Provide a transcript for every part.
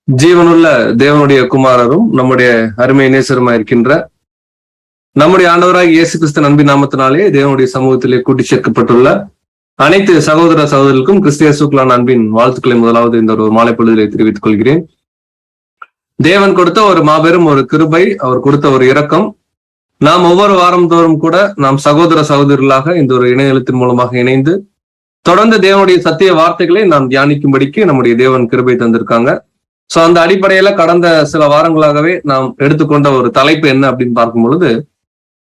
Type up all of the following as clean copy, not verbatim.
ஜீவனுள்ள தேவனுடைய குமாரரும் நம்முடைய அருமை நேசருமா இருக்கின்ற நம்முடைய ஆண்டவராக இயேசு கிறிஸ்து அன்பின் நாமத்தினாலே தேவனுடைய சமூகத்திலே கூட்டி சேர்க்கப்பட்டுள்ள அனைத்து சகோதர சகோதரர்களுக்கும் கிறிஸ்தியசுக்களான அன்பின் வாழ்த்துக்களை முதலாவது இந்த ஒரு மாலை பொழுதிலே தெரிவித்துக் கொள்கிறேன். தேவன் கொடுத்த ஒரு மாபெரும் ஒரு கிருபை, அவர் கொடுத்த ஒரு இரக்கம். நாம் ஒவ்வொரு வாரம் தோறும் கூட நாம் சகோதர சகோதரர்களாக இந்த ஒரு இணையதளத்தின் மூலமாக இணைந்து தொடர்ந்து தேவனுடைய சத்திய வார்த்தைகளை நாம் தியானிக்கும்படிக்கு நம்முடைய தேவன் கிருபை தந்திருக்காங்க. சோ அந்த அடிப்படையில கடந்த சில வாரங்களாகவே நாம் எடுத்துக்கொண்ட ஒரு தலைப்பு என்ன அப்படின்னு பார்க்கும் பொழுது,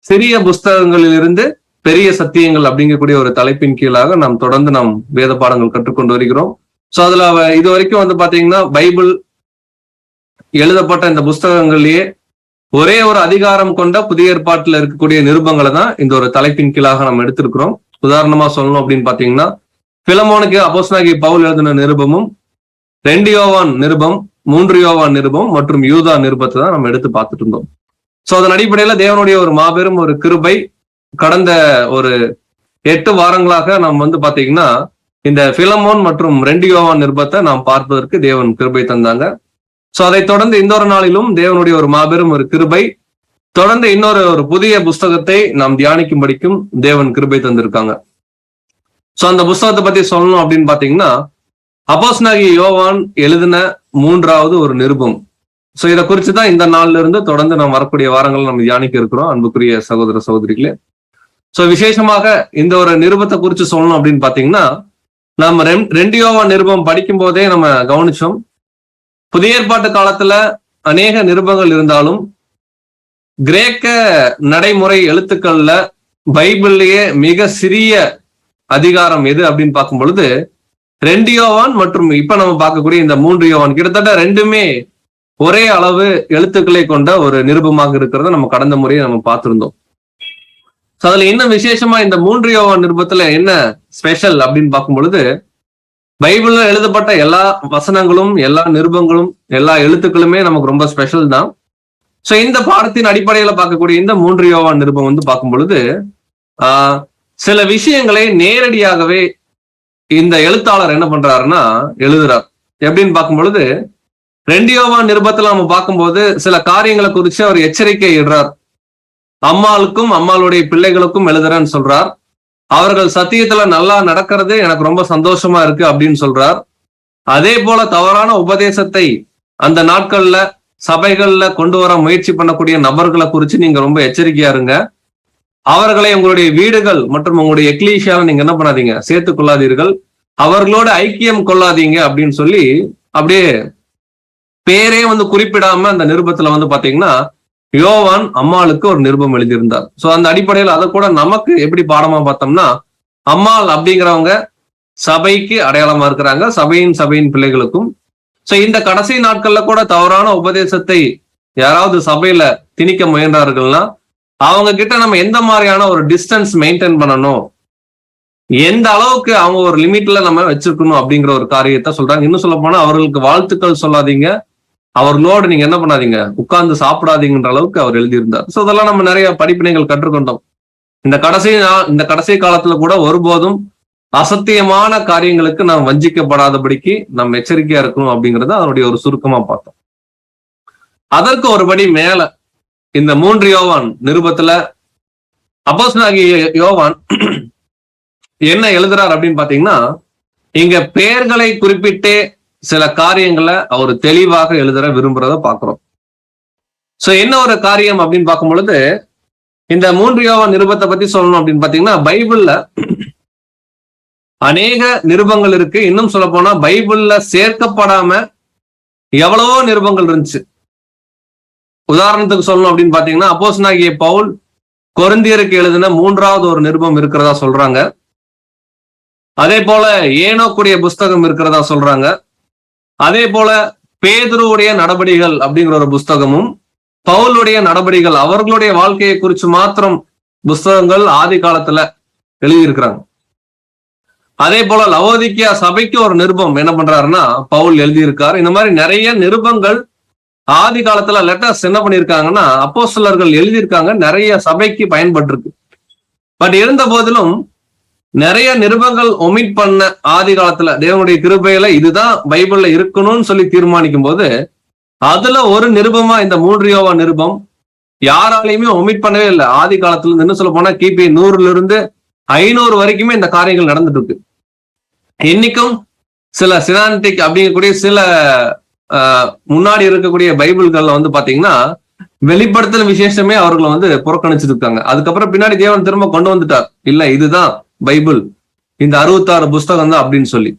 சிறிய புஸ்தகங்களிலிருந்து பெரிய சத்தியங்கள் அப்படிங்கக்கூடிய ஒரு தலைப்பின் கீழாக நாம் தொடர்ந்து நாம் வேத பாடங்கள் கற்றுக்கொண்டு வருகிறோம். சோ அதுல இது வரைக்கும் பாத்தீங்கன்னா பைபிள் எழுதப்பட்ட இந்த புஸ்தகங்கள்லயே ஒரே ஒரு அதிகாரம் கொண்ட புதிய ஏற்பாட்டுல இருக்கக்கூடிய நிருபங்களை தான் இந்த ஒரு தலைப்பின் கீழாக நம்ம எடுத்திருக்கிறோம். உதாரணமா சொல்லணும் அப்படின்னு பாத்தீங்கன்னா, பிலமோனுக்கு அப்போஸ்தலனாகிய பவுல் எழுதின நிருபமும், 2 யோவான் நிருபம், 3 யோவான் நிருபம் மற்றும் யூதா நிருபத்தை தான் நம்ம எடுத்து பார்த்துட்டு இருந்தோம். சோ அதன் அடிப்படையில தேவனுடைய ஒரு மாபெரும் ஒரு கிருபை கடந்த ஒரு 8 வாரங்களாக நாம் பாத்தீங்கன்னா இந்த பிலமோன் மற்றும் 2 யோவான் நிருபத்தை நாம் பார்ப்பதற்கு தேவன் கிருபை தந்தாங்க. சோ அதை தொடர்ந்து இன்னொரு நாளிலும் தேவனுடைய ஒரு மாபெரும் ஒரு கிருபை தொடர்ந்து இன்னொரு புதிய புஸ்தகத்தை நாம் தியானிக்கும்படிக்கும் தேவன் கிருபை தந்திருக்காங்க. சோ அந்த புஸ்தகத்தை பத்தி சொல்லணும் அப்படின்னு பாத்தீங்கன்னா, அப்போஸ்தலனாகிய யோவான் எழுதின 3வது ஒரு நிருபம். சோ இதை குறிச்சுதான் இந்த நாள்ல இருந்து தொடர்ந்து நாம் வரக்கூடிய வாரங்கள் நம்ம தியானிக்க இருக்கிறோம் அன்புக்குரிய சகோதர சகோதரிகளே. சோ விசேஷமாக இந்த ஒரு நிருபத்தை குறிச்சு சொல்லணும் அப்படின்னு பாத்தீங்கன்னா, நம்ம 2 யோவான் நிருபம் படிக்கும் போதே நம்ம கவனிச்சோம், புதிய ஏற்பாட்டு காலத்துல அநேக நிருபங்கள் இருந்தாலும் கிரேக்க நடைமுறை எழுத்துக்கள்ல பைபிள்லயே மிக சிறிய அதிகாரம் எது அப்படின்னு பார்க்கும் பொழுது 2 யோவான் மற்றும் இப்ப நம்ம பார்க்கக்கூடிய இந்த 3 யோவான், கிட்டத்தட்ட ரெண்டுமே ஒரே அளவு எழுத்துக்களை கொண்ட ஒரு நிருபமாக இருக்கிறத நம்ம கடந்த முறையை நம்ம பார்த்திருந்தோம். அதுல இன்னும் விசேஷமா இந்த 3 யோவான் நிருபத்துல என்ன ஸ்பெஷல் அப்படின்னு பார்க்கும் பொழுது, பைபிள்ல எழுதப்பட்ட எல்லா வசனங்களும், எல்லா நிருபங்களும், எல்லா எழுத்துக்களுமே நமக்கு ரொம்ப ஸ்பெஷல் தான். சோ இந்த பாடத்தின் அடிப்படையில பார்க்கக்கூடிய இந்த 3 யோவான் நிருபம் பார்க்கும் பொழுது சில விஷயங்களை நேரடியாகவே இந்த எழுத்தாளர் என்ன பண்றாருன்னா எழுதுறார். எப்படின்னு பார்க்கும் பொழுது 2 யோவான் நிருபத்துல நம்ம பார்க்கும்போது சில காரியங்களை குறித்து அவர் எச்சரிக்கை இடுறார். அம்மாளுக்கும் அம்மாளுடைய பிள்ளைகளுக்கும் எழுதுறேன்னு சொல்றார். அவர்கள் சத்தியத்துல நல்லா நடக்கிறது எனக்கு ரொம்ப சந்தோஷமா இருக்கு அப்படின்னு சொல்றார். அதே போல தவறான உபதேசத்தை அந்த நாட்கள்ல சபைகள்ல கொண்டு வர முயற்சி பண்ணக்கூடிய நபர்களை குறிச்சு நீங்க ரொம்ப எச்சரிக்கையா இருங்க. அவர்களை உங்களுடைய வீடுகள் மற்றும் உங்களுடைய எக்லீசியால நீங்க என்ன பண்ணாதீங்க, சேர்த்து கொள்ளாதீர்கள், அவர்களோட ஐக்கியம் கொள்ளாதீங்க அப்படின்னு சொல்லி அப்படியே பேரே குறிப்பிடாம அந்த நிருபத்துல பாத்தீங்கன்னா யோவான் அம்மாளுக்கு ஒரு நிருபம் எழுதியிருந்தார். சோ அந்த அடிப்படையில் அதை கூட நமக்கு எப்படி பாடமா பார்த்தோம்னா, அம்மாள் அப்படிங்கிறவங்க சபைக்கு அடையாளமா இருக்கிறாங்க, சபையின் பிள்ளைகளுக்கும். சோ இந்த கடைசி நாட்கள்ல கூட தவறான உபதேசத்தை யாராவது சபையில திணிக்க முயன்றார்கள்னா அவங்க கிட்ட நம்ம எந்த மாதிரியான ஒரு டிஸ்டன்ஸ் மெயின்டைன் பண்ணணும், எந்த அளவுக்கு அவங்க ஒரு லிமிட்ல நம்ம வச்சிருக்கணும் அப்படிங்கிற ஒரு காரியத்தை சொல்றாங்க. இன்னும் சொல்ல போனா அவர்களுக்கு வாழ்த்துக்கள் சொல்லாதீங்க, அவர்களோடு நீங்க என்ன பண்ணாதீங்க, உட்கார்ந்து சாப்பிடாதீங்கன்ற அளவுக்கு அவர் எழுதியிருந்தார். சோ இதெல்லாம் நம்ம நிறைய படிப்பினைகள் கற்றுக்கொண்டோம். இந்த கடைசி காலத்துல கூட ஒருபோதும் அசத்தியமான காரியங்களுக்கு நாம் வஞ்சிக்கப்படாதபடிக்கு நாம் எச்சரிக்கையா இருக்கணும் அப்படிங்கறத அதனுடைய ஒரு சுருக்கமா பார்த்தோம். அதற்கு ஒருபடி மேல இந்த 3 யோவான் நிருபத்துல அப்போஸ்தலனாகிய யோவான் என்ன எழுதுறார் அப்படின்னு பாத்தீங்கன்னா, இங்க பெயர்களை குறிப்பிட்டே சில காரியங்களை அவர் தெளிவாக எழுதுற விரும்புறத பாக்குறோம். சோ என்ன ஒரு காரியம் அப்படின்னு பார்க்கும் பொழுது, இந்த 3 யோவான் நிருபத்தை பத்தி சொல்லணும் அப்படின்னு பாத்தீங்கன்னா, பைபிள்ல அநேக நிருபங்கள் இருக்கு. இன்னும் சொல்ல போனா பைபிள்ல சேர்க்கப்படாம எவ்வளவோ நிருபங்கள் இருந்துச்சு. உதாரணத்துக்கு சொல்லணும் அப்படின்னு பாத்தீங்கன்னா, அப்போஸ்தலனாகிய பவுல் கொரிந்தியருக்கு எழுதின 3வது ஒரு நிருபம் இருக்கிறதா சொல்றாங்க. அதே போல ஏனோக்குடைய புஸ்தகம் இருக்கிறதா சொல்றாங்க. அதே போல பேதுருவுடைய நடபடிகள் அப்படிங்கிற ஒரு புஸ்தகமும், பவுலுடைய நடபடிகள் அவர்களுடைய வாழ்க்கையை குறித்து மாத்திரம் புஸ்தகங்கள் ஆதி காலத்துல எழுதியிருக்கிறாங்க. அதே போல லவோதிக்கியா சபைக்கு ஒரு நிருபம் என்ன பண்றாருன்னா பவுல் எழுதியிருக்காரு. இந்த மாதிரி நிறைய நிருபங்கள் ஆதி காலத்துல லெட்டர்ஸ் என்ன பண்ணியிருக்காங்கன்னா அப்போஸ்தலர்கள் எழுதியிருக்காங்க, நிறைய சபைக்கு பயன்பட்டு இருக்கு. பட் இருந்த போதிலும் நிறைய நிருபங்கள் ஒமிட் பண்ண ஆதி காலத்துல தேவனுடைய கிருபையில இதுதான் பைபிள்ல இருக்கணும்னு சொல்லி தீர்மானிக்கும் போது அதுல ஒரு நிருபமா இந்த 3 யோவான் நிருபம் யாராலையுமே ஒமிட் பண்ணவே இல்லை. ஆதி காலத்துல இருந்து என்ன சொல்ல போனா கிபி 100 500 வரைக்குமே இந்த காரியங்கள் நடந்துட்டு இருக்கு. இன்னைக்கும் சில சினான்டிக் அப்படிங்கக்கூடிய சில முன்னாடி இருக்கக்கூடிய பைபிள்கள்ல வந்து பாத்தீங்கன்னா வெளிப்படுத்தல் விசேஷமே அவர்களை புறக்கணிச்சிட்டு இருக்காங்க. அதுக்கப்புறம் பின்னாடி தேவன் திரும்ப கொண்டு வந்துட்டார், இல்ல இதுதான் பைபிள், இந்த 66 புஸ்தகம் தான் அப்படின்னு சொல்லி.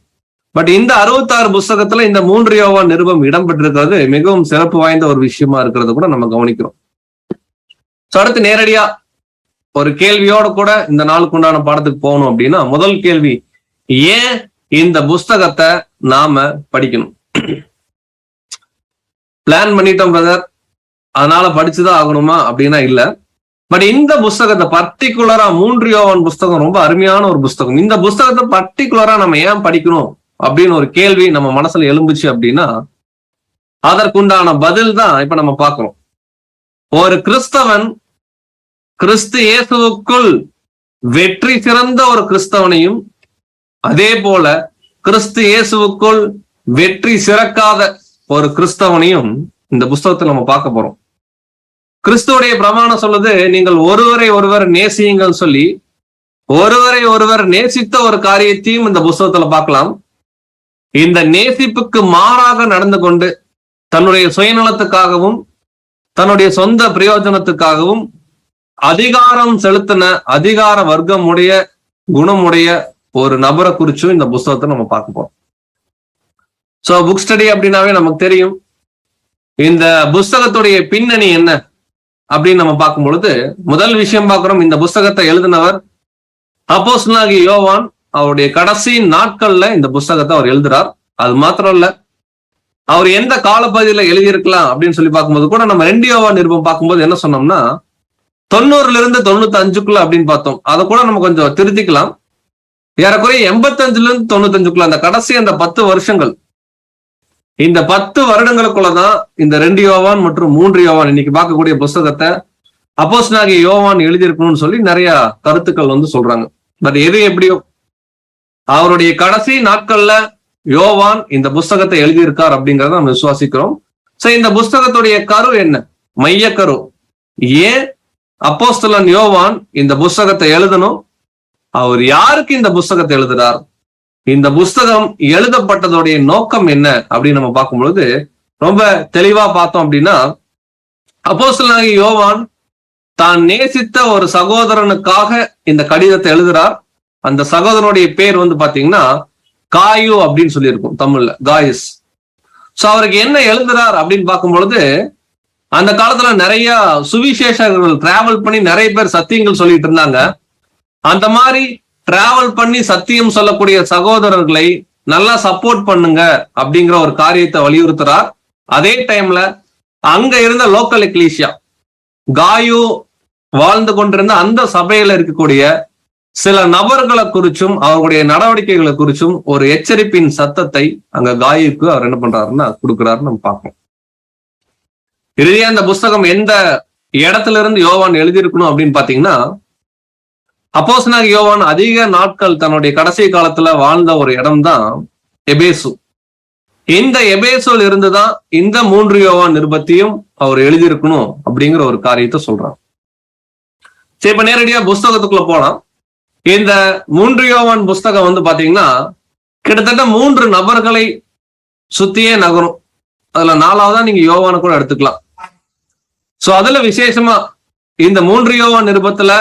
பட் இந்த 66 புஸ்தகத்துல இந்த 3 யோவான் நிருபம் இடம்பெற்றிருக்கிறது மிகவும் சிறப்பு வாய்ந்த ஒரு விஷயமா இருக்கிறத கூட நம்ம கவனிக்கிறோம். அடுத்து நேரடியா ஒரு கேள்வியோட கூட இந்த நாளுக்கு உண்டான பாடத்துக்கு போகணும் அப்படின்னா, முதல் கேள்வி, ஏன் இந்த புஸ்தகத்தை நாம படிக்கணும்? பிளான் பண்ணிட்டோம் பிரதர், அதனால படிச்சுதான் ஆகணுமா அப்படின்னா இல்ல. பட் இந்த புஸ்தகத்தை பர்டிகுலரா 3 யோவான் புஸ்தகம் ரொம்ப அருமையான ஒரு புஸ்தகம். இந்த புஸ்தகத்தை பர்டிகுலரா நம்ம ஏன் படிக்கணும் அப்படின்னு ஒரு கேள்வி நம்ம மனசுல எழும்புச்சு அப்படின்னா, அதற்குண்டான பதில் தான் இப்ப நம்ம பார்க்கிறோம். ஒரு கிறிஸ்தவன் கிறிஸ்து இயேசுவுக்குள் வெற்றி சிறந்த ஒரு கிறிஸ்தவனையும், அதே போல கிறிஸ்து இயேசுவுக்குள் வெற்றி சிறக்காத ஒரு கிறிஸ்தவனையும் இந்த புஸ்தகத்தில் நம்ம பார்க்க போறோம். கிறிஸ்துவுடைய பிரமாணம் சொல்லுது, நீங்கள் ஒருவரை ஒருவர் நேசியுங்கள் சொல்லி ஒருவரை ஒருவர் நேசித்த ஒரு காரியத்தையும் இந்த புஸ்தகத்துல பார்க்கலாம். இந்த நேசிப்புக்கு மாறாக நடந்து கொண்டு தன்னுடைய சுயநலத்துக்காகவும் தன்னுடைய சொந்த பிரயோஜனத்துக்காகவும் அதிகாரம் செலுத்தின அதிகார வர்க்கம் உடைய குணமுடைய ஒரு நபரை குறிச்சும் இந்த புஸ்தகத்தை நம்ம பார்க்க போறோம். சோ புக் ஸ்டடி அப்படின்னாவே நமக்கு தெரியும் இந்த புஸ்தகத்துடைய பின்னணி என்ன அப்படின்னு நம்ம பார்க்கும் பொழுது முதல் விஷயம் பார்க்கிறோம், இந்த புஸ்தகத்தை எழுதினவர் அப்போஸ்தலனாகிய யோவான். அவருடைய கடைசி நாட்கள்ல இந்த புஸ்தகத்தை அவர் எழுதுறார். அது மாத்திரம் இல்ல, அவர் எந்த காலப்பகுதியில எழுதியிருக்கலாம் அப்படின்னு சொல்லி பார்க்கும்போது கூட நம்ம 2 யோவான் நிருபம் பார்க்கும்போது என்ன சொன்னோம்னா 90 95 அப்படின்னு பார்த்தோம். அதை கூட நம்ம கொஞ்சம் திருத்திக்கலாம். ஏறக்குறைய 85 95 அந்த கடைசி அந்த 10 வருஷங்கள், இந்த 10 வருடங்களுக்குள்ளதான் இந்த 2 யோவான் மற்றும் 3 யோவான் இன்னைக்கு பார்க்கக்கூடிய புஸ்தகத்தை அப்போஸ்தலனாகிய யோவான் எழுதியிருக்கணும்னு சொல்லி நிறைய கருத்துக்கள் சொல்றாங்க. பட் எது எப்படியோ அவருடைய கடைசி நாட்கள்ல யோவான் இந்த புஸ்தகத்தை எழுதியிருக்கார் அப்படிங்கிறத நம்ம விசுவாசிக்கிறோம். சோ இந்த புஸ்தகத்துடைய கரு என்ன, மைய கரு, ஏன் அப்போஸ்தலன் யோவான் இந்த புஸ்தகத்தை எழுதணும், அவர் யாருக்கு இந்த புஸ்தகத்தை எழுதுறார், இந்த புஸ்தகம் எழுதப்பட்டதுடைய நோக்கம் என்ன அப்படின்னு நம்ம பார்க்கும் பொழுது ரொம்ப தெளிவா பார்த்தோம் அப்படின்னா, அப்போஸ்தலனாகிய யோவான் தான் நேசித்த ஒரு சகோதரனுக்காக இந்த கடிதத்தை எழுதுறார். அந்த சகோதரனுடைய பேர் பாத்தீங்கன்னா காயு அப்படின்னு சொல்லியிருக்கும் தமிழ்ல, காயஸ். சோ அவருக்கு என்ன எழுதுறார் அப்படின்னு பார்க்கும் பொழுது, அந்த காலத்துல நிறைய சுவிசேஷகர்கள் டிராவல் பண்ணி நிறைய பேர் சத்தியங்கள் சொல்லிட்டு இருந்தாங்க. அந்த மாதிரி டிராவல் பண்ணி சத்தியம் சொல்லக்கூடிய சகோதரர்களை நல்லா சப்போர்ட் பண்ணுங்க அப்படிங்கிற ஒரு காரியத்தை வலியுறுத்துறார். அதே டைம்ல அங்க இருந்த லோக்கல் எக்லீசியா, காயு வாழ்ந்து கொண்டிருந்த அந்த சபையில இருக்கக்கூடிய சில நபர்களை குறிச்சும் அவர்களுடைய நடவடிக்கைகளை குறிச்சும் ஒரு எச்சரிப்பின் சத்தத்தை அங்க காயுக்கு அவர் என்ன பண்றாருன்னா கொடுக்கிறாருன்னு நம்ம பார்க்கணும். இறுதியா இந்த புஸ்தகம் எந்த இடத்துல இருந்து யோவான் எழுதியிருக்கணும் அப்படின்னு பாத்தீங்கன்னா, அப்போஸ்தலனாகிய யோவான் அதிக நாட்கள் தன்னுடைய கடைசி காலத்துல வாழ்ந்த ஒரு இடம் தான் எபேசு. இந்த எபேசுல இருந்துதான் இந்த 3 யோவான் நிருபத்தையும் அவர் எழுதியிருக்கணும் அப்படிங்கிற ஒரு காரியத்தை சொல்றார். சரி, இப்ப நேரடியா புஸ்தகத்துக்குள்ள போலாம். இந்த 3 யோவான் புஸ்தகம் பாத்தீங்கன்னா கிட்டத்தட்ட 3 நபர்களை சுத்தியே நகரும். அதுல 4வதா நீங்க யோவானை கூட எடுத்துக்கலாம். சோ அதுல விசேஷமா இந்த 3 யோவான் நிருபத்துல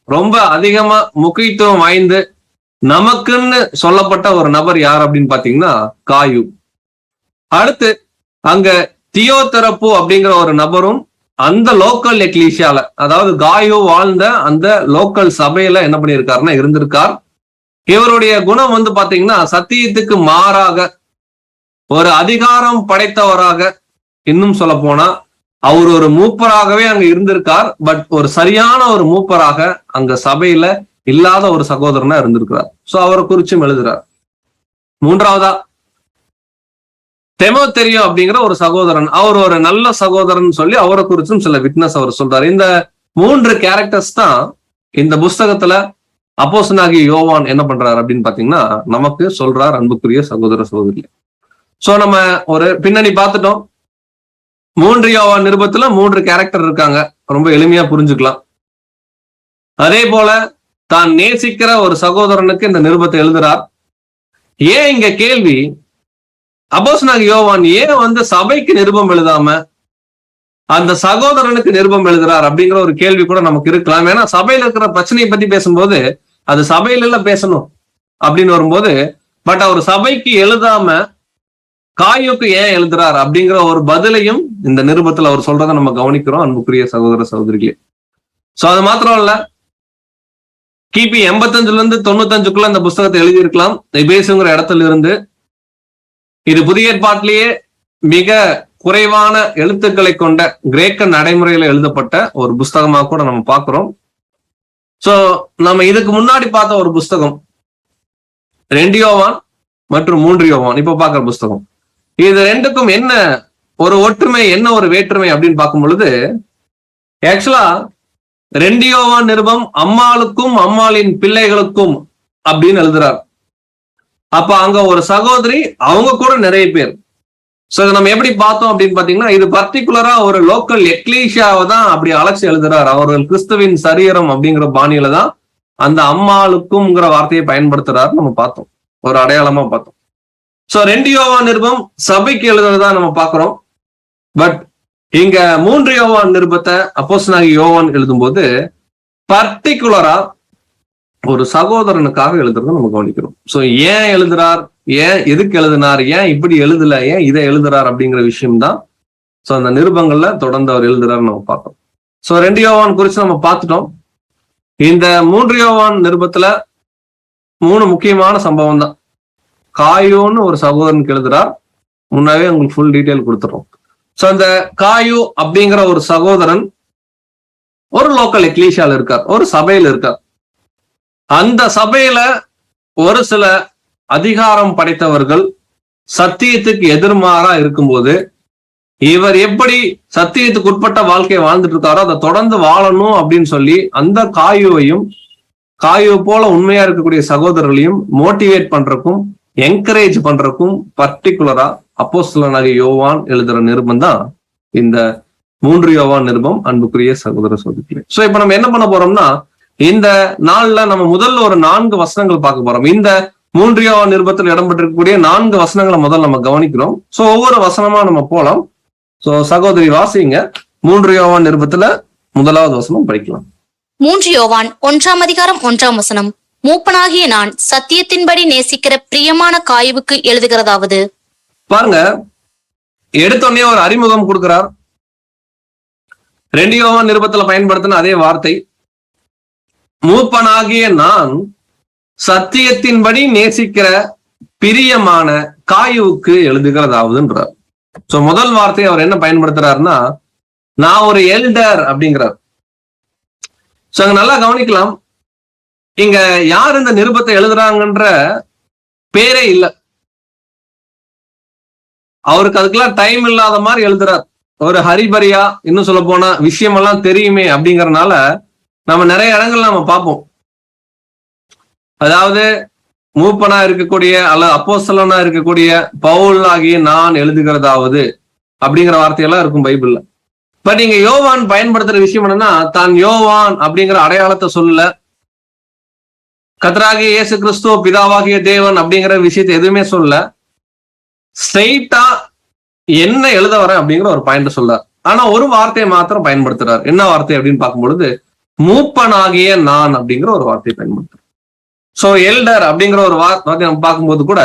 ரொம்ப அதிகமா முக்கியத்துவம் வாய்ந்து நமக்குன்னு சொல்லப்பட்ட ஒரு நபர் யார் அப்படின்னு பாத்தீங்கன்னா காயு. அடுத்து அங்க தியோதெரப்பு அப்படிங்கிற ஒரு நபரும் அந்த லோக்கல் எக்லீசியால, அதாவது காயு வாழ்ந்த அந்த லோக்கல் சபையில என்ன பண்ணியிருக்காருன்னா இருந்திருக்கார். இவருடைய குணம் பாத்தீங்கன்னா சத்தியத்துக்கு மாறாக ஒரு அதிகாரம் படைத்தவராக, இன்னும் சொல்ல போனா அவர் ஒரு மூப்பராகவே அங்க இருந்திருக்கார். பட் ஒரு சரியான ஒரு மூப்பராக அங்க சபையில இல்லாத ஒரு சகோதரனா இருந்திருக்கிறார். சோ அவரை குறிச்சும் எழுதுறார். 3வதா தெமோத்தேயு அப்படிங்கிற ஒரு சகோதரன், அவர் ஒரு நல்ல சகோதரன் சொல்லி அவரை குறிச்சும் சில விட்னஸ் அவர் சொல்றாரு. இந்த 3 கேரக்டர்ஸ் தான் இந்த புஸ்தகத்துல அப்போஸ்தலனாகிய யோவான் என்ன பண்றாரு அப்படின்னு பாத்தீங்கன்னா நமக்கு சொல்றார், அன்புக்குரிய சகோதர சகோதரி. சோ நம்ம ஒரு பின்னணி பார்த்துட்டோம். 3 யோவான் நிருபத்துல 3 கேரக்டர் இருக்காங்க, ரொம்ப எளிமையா புரிஞ்சுக்கலாம். அதே போல தான் நேசிக்கிற ஒரு சகோதரனுக்கு இந்த நிருபத்தை எழுதுறார். ஏன் இங்க கேள்வி, அப்போஸ்தலனாகிய யோவான் ஏன் சபைக்கு நிருபம் எழுதாம அந்த சகோதரனுக்கு நிருபம் எழுதுறார் அப்படிங்கிற ஒரு கேள்வி கூட நமக்கு இருக்கலாம். ஏன்னா சபையில இருக்கிற பிரச்சனையை பத்தி பேசும்போது அது சபையில எல்லாம் பேசணும் அப்படின்னு வரும்போது, பட் அவர் சபைக்கு எழுதாம காயுக்கு ஏன் எழுதுறார் அப்படிங்கிற ஒரு பதிலையும் இந்த நிருபத்துல அவர் சொல்றதை நம்ம கவனிக்கிறோம், அன்புக்குரிய சகோதர சகோதரிகளே. சோ அது மாத்திரம் இல்ல, கிபி 85ல இருந்து 95க்குள்ள இந்த புஸ்தகத்தை எழுதியிருக்கலாம். எபேசுங்கிற இடத்துல இருந்து இது புதிய ஏற்பாட்டிலேயே மிக குறைவான எழுத்துக்களை கொண்ட கிரேக்க நடைமுறையில எழுதப்பட்ட ஒரு புஸ்தகமா கூட நம்ம பார்க்கிறோம். சோ நம்ம இதுக்கு முன்னாடி பார்த்த ஒரு புஸ்தகம் 2 யோவான் மற்றும் 3 யோவான், இப்ப பார்க்கிற புஸ்தகம், இது ரெண்டுக்கும் என்ன ஒரு ஒற்றுமை, என்ன ஒரு வேற்றுமை அப்படின்னு பார்க்கும் பொழுது, ஆக்சுவலா 2 யோவான் நிருபம் அம்மாளுக்கும் அம்மாளின் பிள்ளைகளுக்கும் அப்படின்னு எழுதுறார். அப்ப அங்க ஒரு சகோதரி, அவங்க கூட நிறைய பேர். சோ இதை நம்ம எப்படி பார்த்தோம் அப்படின்னு பாத்தீங்கன்னா, இது பர்டிகுலரா ஒரு லோக்கல் எக்லீஷியாவை தான் அப்படி அழைச்சு எழுதுறார். அவர்கள் கிறிஸ்துவின் சரீரம் அப்படிங்கிற பாணியில தான் அந்த அம்மாளுக்கும்ங்கிற வார்த்தையை பயன்படுத்துறாரு நம்ம பார்த்தோம், ஒரு அடையாளமா பார்த்தோம். சோ 2 யோவான் நிருபம் சபைக்கு எழுதுறதா நம்ம பார்க்கிறோம். பட் இங்க 3 யோவான் நிருபத்தை அப்போஸ்தலனாகிய யோவான் எழுதும்போது பர்டிகுலரா ஒரு சகோதரனுக்காக எழுதுறத நம்ம கவனிக்கிறோம். சோ ஏன் எழுதுறார், ஏன் எதுக்கு எழுதினார், ஏன் இப்படி எழுதல, ஏன் இதை எழுதுறார் அப்படிங்கிற விஷயம் தான் சோ அந்த நிருபங்கள்ல தொடர்ந்து அவர் எழுதுறாருன்னு நம்ம பார்த்தோம். சோ 2 யோவான் குறித்து நம்ம பார்த்துட்டோம். இந்த 3 யோவான் நிருபத்துல 3 முக்கியமான சம்பவம் தான். காயுன்னு ஒரு சகோதரனுக்கு எழுதுறார், முன்னாவே உங்களுக்கு ஃபுல் டீட்டெயில் கொடுத்துறோம். சோ அந்த காயு அப்படிங்கிற ஒரு சகோதரன் ஒரு லோக்கல் எக்லீஷியால இருக்கார், ஒரு சபையில இருக்கார். அந்த சபையில ஒரு சில அதிகாரம் படைத்தவர்கள் சத்தியத்துக்கு எதிர்மாறா இருக்கும்போது, இவர் எப்படி சத்தியத்துக்கு உட்பட்ட வாழ்க்கையை வாழ்ந்துட்டு இருக்காரோ அதை தொடர்ந்து வாழணும் அப்படின்னு சொல்லி அந்த காயு போல உண்மையா இருக்கக்கூடிய சகோதரர்களையும் மோட்டிவேட் பண்றதுக்கும் என்கரேஜ் பண்றதுக்கும் பர்டிகுலரா அப்போஸ்தலனாகிய யோவான் எழுதுற நிருபம் தான் இந்த 3 யோவான் நிருபம், அன்புக்குரிய சகோதர சகோதரிகளே. சோ இப்ப நம்ம என்ன பண்ண போறோம்னா, இந்த நாள்ல நம்ம முதல்ல ஒரு 4 வசனங்கள் பார்க்க போறோம். இந்த 3 யோவான் நிருபத்தில் இடம்பெற்றிருக்கக்கூடிய 4 வசனங்களை முதல்ல நம்ம கவனிக்கிறோம். சோ ஒவ்வொரு வசனமா நம்ம போலாம். சோ சகோதரி வாசிங்க, 3 யோவான் நிருபத்துல முதலாவது வசனம் படிக்கலாம். 3 யோவான் 1ஆம் அதிகாரம் 1ஆம் வசனம். மூப்பனாகிய நான் சத்தியத்தின்படி நேசிக்கிற பிரியமான காயுவுக்கு எழுதுகிறதாவது. பாருங்க, எடுத்தோடனே ஒரு அறிமுகம் கொடுக்கிறார். 2 யோவான் நிருபத்துல பயன்படுத்தின அதே வார்த்தை, மூப்பனாகிய நான் சத்தியத்தின்படி நேசிக்கிற பிரியமான காயுவுக்கு எழுதுகிறதாவதுன்றார். சோ முதல் வார்த்தையை அவர் என்ன பயன்படுத்துறாருன்னா, நான் ஒரு எல்டர் அப்படிங்கிறார். சோ அங்க நல்லா கவனிக்கலாம், இங்க யார் இந்த நிருபத்தை எழுதுறாங்கன்ற பேரே இல்லை. அவருக்கு அதுக்கெல்லாம் டைம் இல்லாத மாதிரி எழுதுறார். ஒரு ஹரிபரியா, இன்னும் சொல்ல போனா விஷயம் எல்லாம் தெரியுமே அப்படிங்கறதுனால நம்ம நிறைய இடங்கள்ல நம்ம பார்ப்போம். அதாவது மூப்பனா இருக்கக்கூடிய அல்லது அப்போஸ்தலனா இருக்கக்கூடிய பவுல் ஆகிய நான் எழுதுகிறதாவது அப்படிங்கிற வார்த்தையெல்லாம் இருக்கும் பைபிள்ல. பட் நீங்க யோவான் பயன்படுத்துற விஷயம் என்னன்னா, தான் யோவான் அப்படிங்கிற அடையாளத்தை சொல்லல, கர்த்தராகிய இயேசு கிறிஸ்து பிதாவாகிய தேவன் அப்படிங்கிற விஷயத்தை எதுவுமே சொல்லல, ஸ்ட்ரெயிட்டா என்ன எழுத வரேன் அப்படிங்கிற ஒரு பாயிண்ட் சொல்றார். ஆனா ஒரு வார்த்தையை மாத்திரம் பயன்படுத்துறார். என்ன வார்த்தை அப்படின்னு பார்க்கும் பொழுது, மூப்பனாகிய நான் அப்படிங்கிற ஒரு வார்த்தையை பயன்படுத்துறார். சோ எல்டர் அப்படிங்கிற ஒரு வார்த்தை நம்ம பார்க்கும்போது கூட,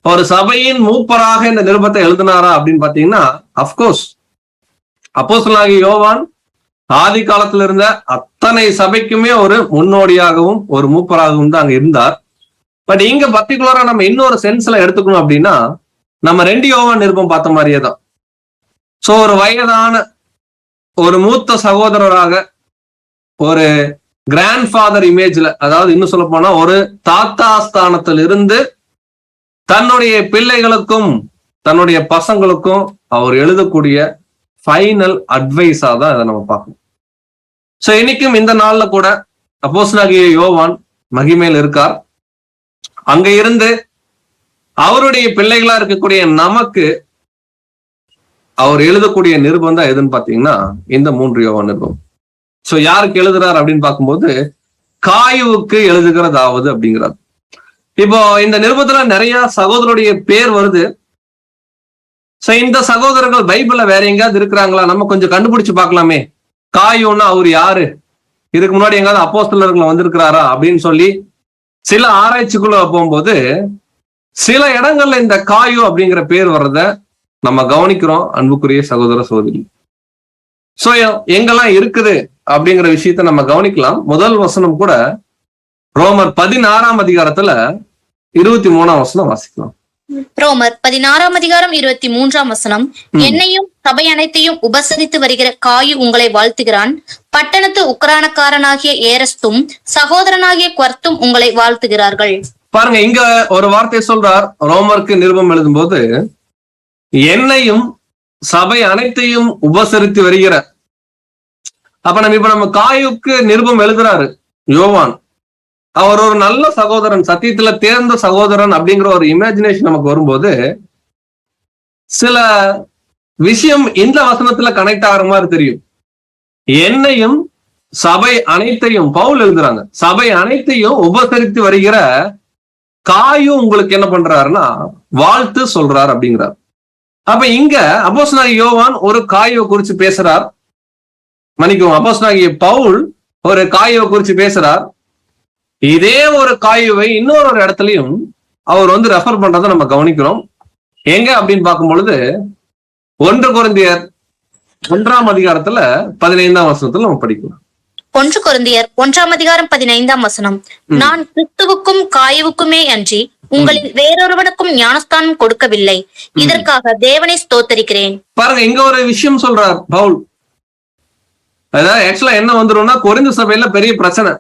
ஒரு சபையின் மூப்பராக இந்த நிருபத்தை எழுதினாரா அப்படின்னு பாத்தீங்கன்னா, அப்கோர்ஸ் அப்போஸ்தலனாகிய யோவான் ஆதி காலத்துல இருந்த அத்தனை சபைக்குமே ஒரு முன்னோடியாகவும் ஒரு மூப்பராகவும் தான் அங்க இருந்தார். பட் இங்க பர்டிகுலரா நம்ம இன்னொரு சென்ஸ்ல எடுத்துக்கணும் அப்படின்னா, நம்ம 2 யோவான் நிருபம் பார்த்த மாதிரியே தான். சோ ஒரு வயதான ஒரு மூத்த சகோதரராக, ஒரு கிராண்ட் ஃபாதர் இமேஜ்ல, அதாவது இன்னும் சொல்ல போனா ஒரு தாத்தா ஸ்தானத்தில் இருந்து தன்னுடைய பிள்ளைகளுக்கும் தன்னுடைய பசங்களுக்கும் அவர் எழுதக்கூடிய ஃபைனல் அட்வைஸா தான் இதை நம்ம பார்க்கணும். சோ இன்னைக்கும் இந்த நாள்ல கூட அப்போஸ்தலனாகிய யோவான் மகிமையில் இருக்கார். அங்க இருந்து அவருடைய பிள்ளைகளா இருக்கக்கூடிய நமக்கு அவர் எழுதக்கூடிய நிருபம் தான் எதுன்னு பாத்தீங்கன்னா இந்த 3 யோவான் நிருபம். சோ யாருக்கு எழுதுறார் அப்படின்னு பார்க்கும்போது காயுவுக்கு எழுதுகிறதாவது அப்படிங்கிறார். இப்போ இந்த நிருபத்துல நிறைய சகோதரருடைய பேர் வருது. சோ இந்த சகோதரர்கள் பைபிள்ல வேற எங்கேயாவது இருக்கிறாங்களா, நம்ம கொஞ்சம் கண்டுபிடிச்சு பார்க்கலாமே. காயுன்னா அவர் யாரு, இதுக்கு முன்னாடி எங்காவது அப்போஸ்தலர்கள் வந்திருக்கிறாரா அப்படின்னு சொல்லி சில ஆராய்ச்சிக்குள்ள போகும்போது சில இடங்கள்ல இந்த காயு அப்படிங்கிற பேர் வர்றத நம்ம கவனிக்கிறோம். அன்புக்குரிய சகோதர சகோதரி, சோ எங்கெல்லாம் இருக்குது அப்படிங்கிற விஷயத்த நம்ம கவனிக்கலாம். முதல் வசனம் கூட ரோமர் 16ஆம் அதிகாரத்துல 23ஆம் வசனம் வாசிக்கலாம். ரோமர் 16ஆம் அதிகாரம் 23ஆம் வசனம். என்னையும் சபை அனைத்தையும் உபசரித்து வருகிற காயு உங்களை வாழ்த்துகிறான். பட்டணத்து உக்ரானக்காரனாகிய ஏரஸ்தும் சகோதரனாகிய குவர்த்தும் உங்களை வாழ்த்துகிறார்கள். பாருங்க, இங்க ஒரு வார்த்தை சொல்றார். ரோமருக்கு நிருபம் எழுதும் போது என்னையும் சபை அனைத்தையும் உபசரித்து வருகிற, அப்ப நம்ம காயுக்கு நிருபம் எழுதுறாரு யோவான். அவர் ஒரு நல்ல சகோதரன், சத்தியத்துல தேர்ந்த சகோதரன் அப்படிங்கிற ஒரு இமேஜினேஷன் நமக்கு வரும்போது சில விஷயம் இந்த வசனத்துல கனெக்ட் ஆகிற மாதிரி தெரியும். என்னையும் சபை அனைத்தையும் பவுல் எழுதுறாங்க, சபை அனைத்தையும் உபசரித்து வருகிற காயும் உங்களுக்கு என்ன பண்றாருன்னா வாழ்த்து சொல்றார் அப்படிங்கிறார். அப்ப இங்க அப்போஸ்தலனாகிய யோவான் ஒரு காயுவை குறிச்சு பேசுறார். மன்னிக்கவும், அப்போஸ்தலனாகிய பவுல் ஒரு காயுவை குறிச்சு பேசுறார். இதே ஒரு காயுவை இன்னொரு இடத்துலயும் அவர் ரெஃபர் பண்றதை நம்ம கவனிக்கிறோம். எங்க அப்படின்னு பார்க்கும் பொழுது 1 கொரிந்தியர் 1ஆம் அதிகாரத்துல 15ஆம் வசனத்துல நம்ம படிக்கலாம். 1 கொரிந்தியர் 1ஆம் அதிகாரம் 15ஆம் வசனம். நான் கிறிஸ்துவுக்கும் காயுவுக்குமே அன்றி உங்களில் வேறொருவனுக்கும் ஞானஸ்தானம் கொடுக்கவில்லை. இதற்காக தேவனை ஸ்தோத்தரிக்கிறேன். பாருங்க, இங்க ஒரு விஷயம் சொல்றார் பவுல். அதாவது ஆக்சுவலா என்ன வந்துரும்னா, கொரிந்து சபையில பெரிய பிரச்சனை.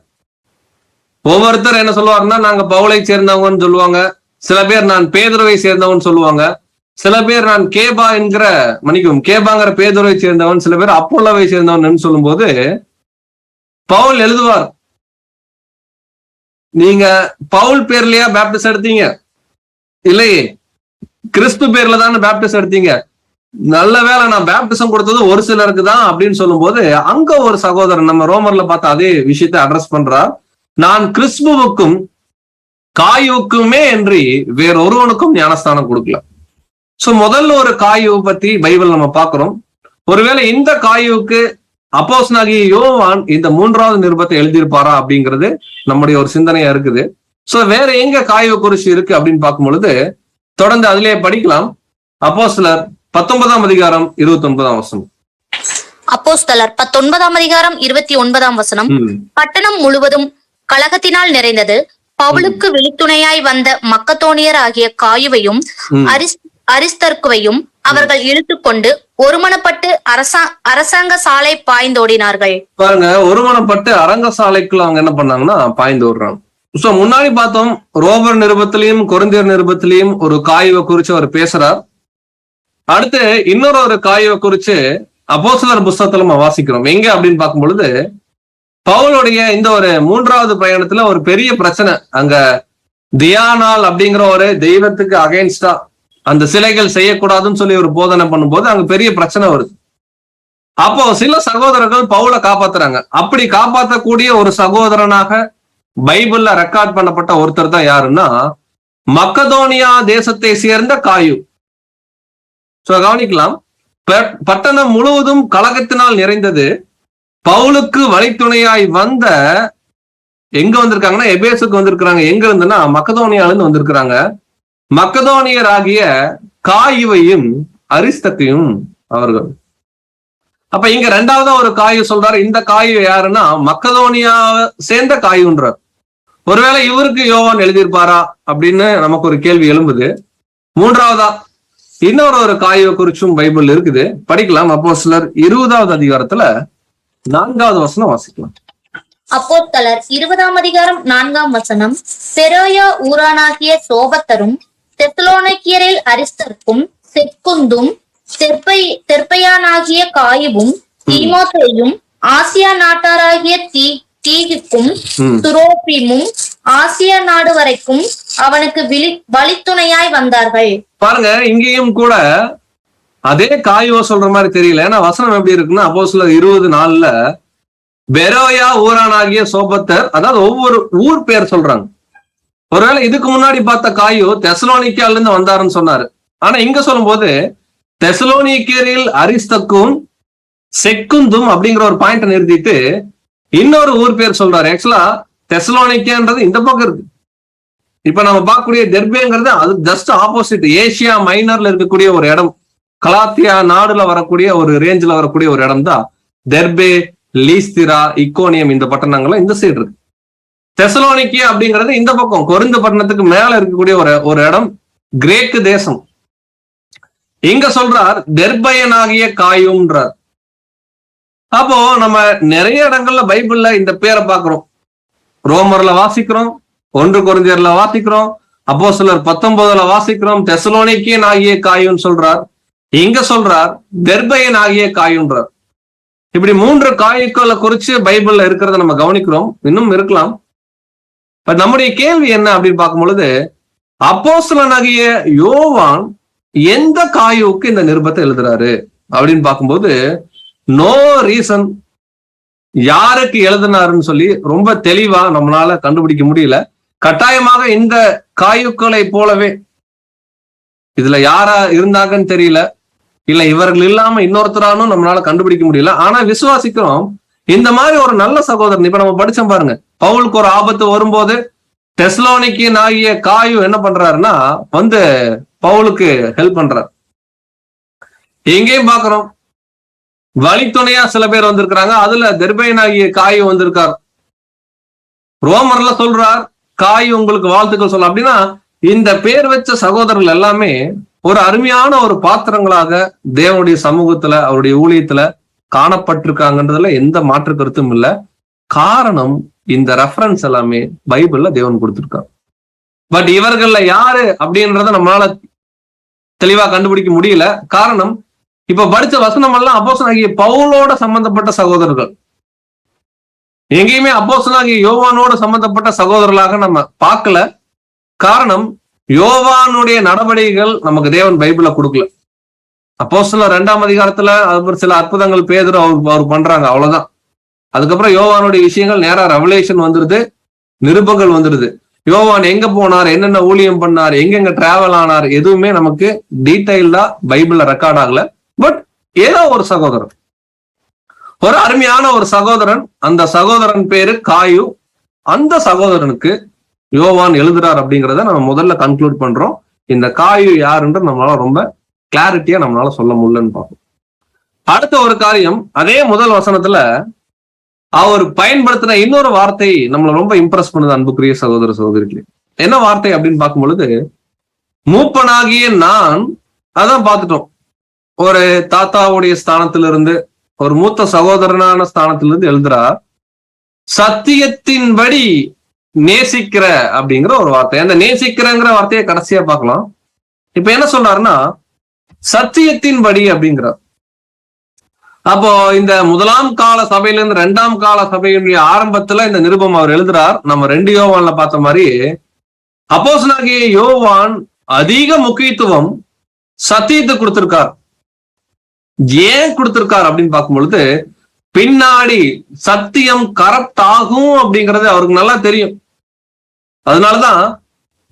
ஒவ்வொருத்தர் என்ன சொல்லுவாருன்னா, நாங்க பவுலை சேர்ந்தவங்கன்னு சொல்லுவாங்க. சில பேர் நான் பேதுருவை சேர்ந்தவன் சொல்லுவாங்க. சில பேர் நான் கேபாங்கிற பேதுருவை சேர்ந்தவன், சில பேர் அப்போலோவை சேர்ந்தவன் சொல்லும் போது பவுல் எழுதுவார், நீங்க பவுல் பேர்லயா பேப்டிஸ்ட் எடுத்தீங்க? இல்லையே, கிறிஸ்து பேர்ல தானே பேப்டிஸ்ட் எடுத்தீங்க. நல்ல வேளை நான் பேப்டிசம் கொடுத்தது ஒரு சிலருக்கு தான் அப்படின்னு சொல்லும் போது அங்க ஒரு சகோதரன் நம்ம ரோமர்ல பார்த்த அதே விஷயத்தை அட்ரஸ் பண்றார். நான் கிறிஸ்துவுக்கும் காயுவுக்குமே என்று வேறொருவனுக்கும் ஞானஸ்தானம் கொடுக்கல. சோ முதல்ல ஒரு காயுவை பத்தி பைபிள் நம்ம பாக்குறோம். ஒருவேளை இந்த காயுவுக்கு அப்போஸ்தலனாகிய யோவான் இந்த 3வது நிருபத்தை எழுதியிருப்பாரா அப்படிங்கிறது நம்முடைய ஒரு சிந்தனையா இருக்குது. சோ வேற எங்க காயுவை குறிச்சு இருக்கு அப்படின்னு பார்க்கும் பொழுது தொடர்ந்து அதிலே படிக்கலாம். அப்போஸ்தலர் 19ஆம் அதிகாரம் 29ஆம் வசனம். அப்போஸ்தலர் 19ஆம் அதிகாரம் 29ஆம் வசனம். பட்டணம் முழுவதும் கலகத்தினால் நிறைந்தது. பவுலுக்கு விழித்துணையாய் வந்த மக்கதோனியர் ஆகிய காயுவையும் அரிஸ்தர்க்குவையும் அவர்கள் இழுத்துக்கொண்டு ஒருமனப்பட்டு அரசாங்க சாலை பாய்ந்தோடினார்கள். பாருங்க, ஒருமனப்பட்டு அரங்க சாலைக்குள்ள அவங்க என்ன பண்ணாங்கன்னா பாய்ந்து ஓடுறாங்க. சோ முன்னாடி பார்த்தோம், ரோமர் நிருபத்திலையும் கொரிந்தியர் நிருபத்திலையும் ஒரு காயுவை குறிச்சு அவர் பேசுறார். அடுத்து இன்னொரு காயுவை குறிச்சு அப்போஸ்தலர் புஸ்தகத்துல நம்ம வாசிக்கிறோம். எங்க அப்படின்னு பார்க்கும் பொழுது பவுலுடைய இந்த ஒரு 3வது பயணத்துல ஒரு பெரிய பிரச்சனை. அங்க தியானால் அப்படிங்கிற ஒரு தெய்வத்துக்கு அகைன்ஸ்டா அந்த சிலைகள் செய்யக்கூடாதுன்னு சொல்லி ஒரு போதனை பண்ணும்போது அங்க பெரிய பிரச்சனை வருது. அப்போ சில சகோதரர்கள் பவுலை காப்பாத்துறாங்க. அப்படி காப்பாற்றக்கூடிய ஒரு சகோதரனாக பைபிள்ல ரெக்கார்ட் பண்ணப்பட்ட ஒருத்தர் தான் யாருன்னா மக்கதோனியா தேசத்தை சேர்ந்த காயு. சோ கவனிக்கலாம், பட்டணம் முழுவதும் கலகத்தினால் நிறைந்தது. பவுலுக்கு வழித்துணையாய் வந்த எங்க வந்திருக்காங்கன்னா எபேசுக்கு வந்திருக்கிறாங்க. எங்க இருந்துன்னா மக்கதோனியால இருந்து வந்திருக்கிறாங்க. மக்கதோனியர் ஆகிய காயுவையும் அரிஸ்தர்க்கையும் அவர்கள். அப்ப இங்க 2வது ஒரு காயு சொல்றாரு. இந்த காயு யாருன்னா மக்கதோனியா சேர்ந்த காயுன்றார். ஒருவேளை இவருக்கு யோவான் எழுதியிருப்பாரா அப்படின்னு நமக்கு ஒரு கேள்வி எழும்புது. 3வதா இன்னொரு காயுவை குறிச்சும் பைபிள் இருக்குது, படிக்கலாம். அப்போஸ்தலர் 20ஆவது அதிகாரத்துல 4வது வசனம் வாசிக்கலாம். அப்போஸ்தலர் 20ஆம் அதிகாரம் 4ஆம் வசனம். பெரோயா ஊரானாகிய சோபத்தரும் தெசலோனிக்கேயரில் அரிஸ்தர்க்கும் செக்குந்தும் தெர்பையானாகிய காயுவும் தீமோத்தேயும் ஆசியா நாட்டாராகிய தீகிக்கும் துரோபிமும் ஆசியா நாடு வரைக்கும் அவனுக்கு வழித்துணையாய் வந்தார்கள். பாருங்க, இங்கேயும் கூட அதே காயுவ சொல்ற மாதிரி தெரியல. ஏன்னா வசனம் எப்படி இருக்குன்னா, அப்போஸ்தலர் 20:4 பெரோயா ஊரானாகிய சோபத்தர், அதாவது ஒவ்வொரு ஊர் பேர் சொல்றாங்க. ஒருவேளை இதுக்கு முன்னாடி பார்த்த காயு தெசலோனிக்கால இருந்து வந்தாருன்னு சொன்னாரு. ஆனா இங்க சொல்லும் போது தெசலோனிக்கரில் அரிஸ்தக்கும் செக்குந்தும் அப்படிங்கிற ஒரு பாயிண்ட் நிறுத்திட்டு இன்னொரு ஊர் பேர் சொல்றாரு. ஆக்சுவலா தெசலோனிக்கான்றது இந்த பக்கம் இருக்கு. இப்ப நம்ம பார்க்கக்கூடிய தெர்பேங்கிறது அது ஜஸ்ட் ஆப்போசிட். ஏசியா மைனர்ல இருக்கக்கூடிய ஒரு இடம், கலாத்தியா நாடுல வரக்கூடிய ஒரு ரேஞ்சில் வரக்கூடிய ஒரு இடம் தான் தெர்பே, லீஸ்திரா, இக்கோனியம், இந்த பட்டணங்கள்லாம் இந்த சைடு இருக்கு. தெசலோனிக்கியா அப்படிங்கிறது இந்த பக்கம் கொரிந்து பட்டணத்துக்கு மேல இருக்கக்கூடிய ஒரு இடம், கிரேக்கு தேசம். இங்க சொல்றார் தெர்பயனாகிய காயும்ன்றார். அப்போ நம்ம நிறைய இடங்கள்ல பைபிள்ல இந்த பேரை பார்க்கிறோம். ரோமர்ல வாசிக்கிறோம், 1 கொரிந்தியர்ல வாசிக்கிறோம், அப்போஸ்தலர் 19 வாசிக்கிறோம். தெசலோனிக்கியன் ஆகிய காயுன்னு சொல்றார். இங்க சொல்றார் தெர்பயன் ஆகிய காயுன்றார். இப்படி 3 காயுக்களை குறிச்சு பைபிள்ல இருக்கிறத நம்ம கவனிக்கிறோம். இன்னும் இருக்கலாம். இப்ப நம்முடைய கேள்வி என்ன அப்படின்னு பார்க்கும் பொழுது, அப்போஸ்தலனாகிய யோவான் எந்த காயுவுக்கு இந்த நிருபத்தை எழுதுறாரு அப்படின்னு பார்க்கும்போது நோ ரீசன் யாருக்கு எழுதினாருன்னு சொல்லி ரொம்ப தெளிவா நம்மளால கண்டுபிடிக்க முடியல. கட்டாயமாக இந்த காயுக்களை போலவே இதுல யாரா இருந்தாங்கன்னு தெரியல, இல்ல இவர்கள் இல்லாம இன்னொருத்தரானும் நம்மளால கண்டுபிடிக்க முடியல. ஆனா விசுவாசிக்கிறோம் இந்த மாதிரி ஒரு நல்ல சகோதரன். இப்ப நம்ம படிச்சோம் பாருங்க, பவுலுக்கு ஒரு ஆபத்து வரும்போது தெசலோனிக்கியன் ஆகிய காயு என்ன பண்றாருன்னா வந்து பவுலுக்கு ஹெல்ப் பண்றார். எங்கேயும் பாக்குறோம் வழித்துணையா சில பேர் வந்திருக்கிறாங்க. அதுல தெர்பையன் ஆகிய காயு வந்திருக்கார். ரோமர்ல சொல்றார் காயு உங்களுக்கு வாழ்த்துக்கள் சொல்ல. அப்படின்னா இந்த பேர் வச்ச சகோதரர்கள் எல்லாமே ஒரு அருமையான ஒரு பாத்திரங்களாக தேவனுடைய சமூகத்துல அவருடைய ஊழியத்துல காணப்பட்டிருக்காங்கன்றதுல எந்த மாற்று கருத்தும் இல்லை. காரணம் இந்த ரெஃபரன்ஸ் எல்லாமே பைபிள்ல தேவன் கொடுத்திருக்கார். பட் இவர்கள்ல யாரு அப்படின்றத நம்மளால தெளிவா கண்டுபிடிக்க முடியல. காரணம் இப்ப படிச்ச வசனம் எல்லாம் அப்போஸ்தலனாகிய பவுலோட சம்பந்தப்பட்ட சகோதரர்கள். எங்கேயுமே அப்போஸ்தலனாகிய யோவானோட சம்பந்தப்பட்ட சகோதரர்களாக நம்ம பார்க்கல. காரணம் யோவானுடைய நடவடிக்கைகள் நமக்கு தேவன் பைபிள்ல கொடுக்கல. அப்போஸ்தலர் 2ஆம் அதிகாரத்துல அது சில அற்புதங்கள் பேதுரு அவர் பண்றாங்க, அவ்வளவுதான். அதுக்கப்புறம் யோவானுடைய விஷயங்கள் நேரா ரெவலேஷன் வந்துருது, நிருபங்கள் வந்துருது. யோவான் எங்க போனார், என்னென்ன ஊழியம் பண்ணார், எங்கெங்க டிராவல் ஆனார், எதுவுமே நமக்கு டீடைல்டா பைபிள்ல ரெக்கார்ட் ஆகல. பட் ஏதோ ஒரு சகோதரன், ஒரு அருமையான ஒரு சகோதரன், அந்த சகோதரன் பேரு காயு. அந்த சகோதரனுக்கு யோவான் எழுதுறார் அப்படிங்கிறத நம்ம முதல்ல கன்க்ளூட் பண்றோம். இந்த காயு யாருன்ற நம்மளால ரொம்ப கிளாரிட்டியா நம்மளால சொல்ல முடியலன்னு பார்ப்போம். அடுத்த ஒரு காரியம், அதே முதல் வசனத்துல அவர் பயன்படுத்தின இன்னொரு வார்த்தை நம்மளை ரொம்ப இம்ப்ரெஸ் பண்ணுது அன்புக்குரிய சகோதர சகோதரிகளே. என்ன வார்த்தை அப்படின்னு பார்க்கும் பொழுது, மூப்பனாகிய நான், அதான் பார்த்துட்டோம், ஒரு தாத்தாவுடைய ஸ்தானத்திலிருந்து, ஒரு மூத்த சகோதரனான ஸ்தானத்திலிருந்து எழுதுறார். சத்தியத்தின்படி நேசிக்கிற அப்படிங்கிற ஒரு வார்த்தை. அந்த நேசிக்கிறங்கிற வார்த்தையை கடைசியா பார்க்கலாம். இப்ப என்ன சொல்றாருன்னா சத்தியத்தின்படி அப்படிங்கிறார். அப்போ இந்த 1ஆம் கால சபையிலிருந்து 2ஆம் கால சபையினுடைய ஆரம்பத்துல இந்த நிருபம் அவர் எழுதுறார். நம்ம 2 யோவான்ல பார்த்த மாதிரி அப்போஸ்தலனாகிய யோவான் அதிக முக்கியத்துவம் சத்தியத்தை கொடுத்திருக்கார். ஏன் கொடுத்திருக்கார் அப்படின்னு பார்க்கும் பொழுது, பின்னாடி சத்தியம் கரப்ட் ஆகும் அப்படிங்கிறது அவருக்கு நல்லா தெரியும். அதனாலதான்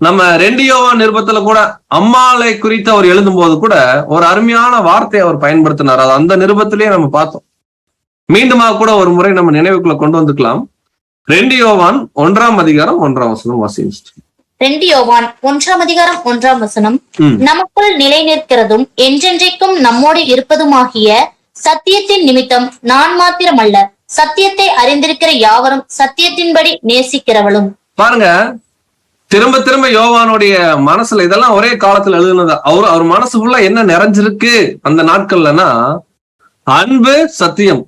நம்ம 2 யோவான் நிருபத்துல கூட அம்மாளை குறித்து அவர் எழுதும் போது கூட ஒரு அருமையான வார்த்தையை அவர் பயன்படுத்தினார். அது அந்த நிருபத்திலேயே நம்ம பார்த்தோம். மீண்டுமாக கூட ஒரு முறை நம்ம நினைவுக்குள்ள கொண்டு வந்துக்கலாம். 2 யோவான் 1ஆம் அதிகாரம் 1ஆம் வசனம் வாசிச்சு. 2 யோவான் 1ஆம் அதிகாரம் 1ஆம் வசனம். நமக்குள் நிலை நிற்கிறதும் என்றென்றைக்கும் நம்மோடு இருப்பதுமாகிய சத்தியத்தின் நிமித்தம் நான் மாத்திரமல்ல, சத்தியத்தை அறிந்திருக்கிற யாவரும் சத்தியத்தின்படி நேசிக்கிறவளும். பாருங்க, திரும்ப திரும்ப யோவானுடைய மனசுல இதெல்லாம் ஒரே காலத்துல எழுதுனதா. அவர் மனசுக்குள்ள என்ன நிறைஞ்சிருக்கு அந்த நாட்கள்லன்னா, அன்பு, சத்தியம்,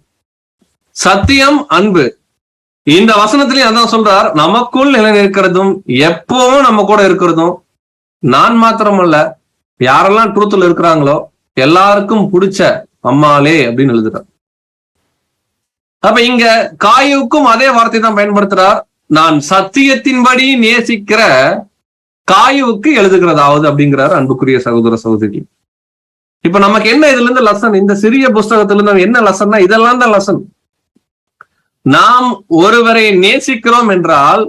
சத்தியம், அன்பு. இந்த வசனத்திலையும் அதான் சொல்றார், நமக்குள் நிலை நிற்கிறதும் எப்பவும் நம்ம கூட இருக்கிறதும் நான் மாத்திரமல்ல, யாரெல்லாம் ட்ரூத்ல இருக்கிறாங்களோ எல்லாருக்கும் பிடிச்ச அம்மாளே அப்படின்னு எழுதுறார். அப்ப இங்க காயுக்கும் அதே வார்த்தை தான் பயன்படுத்துறார். நான் சத்தியத்தின்படி நேசிக்கிற காயுவுக்கு எழுதுகிறதாவது அப்படிங்கிறாரு அன்புக்குரிய சகோதர சகோதரி. இப்ப நமக்கு என்ன இதுல இருந்து லெசன்? இந்த சிறிய புஸ்தகத்துல இருந்து என்ன லெசன்னா, இதெல்லாம் தான் லெசன். நாம் ஒருவரை நேசிக்கிறோம் என்றால்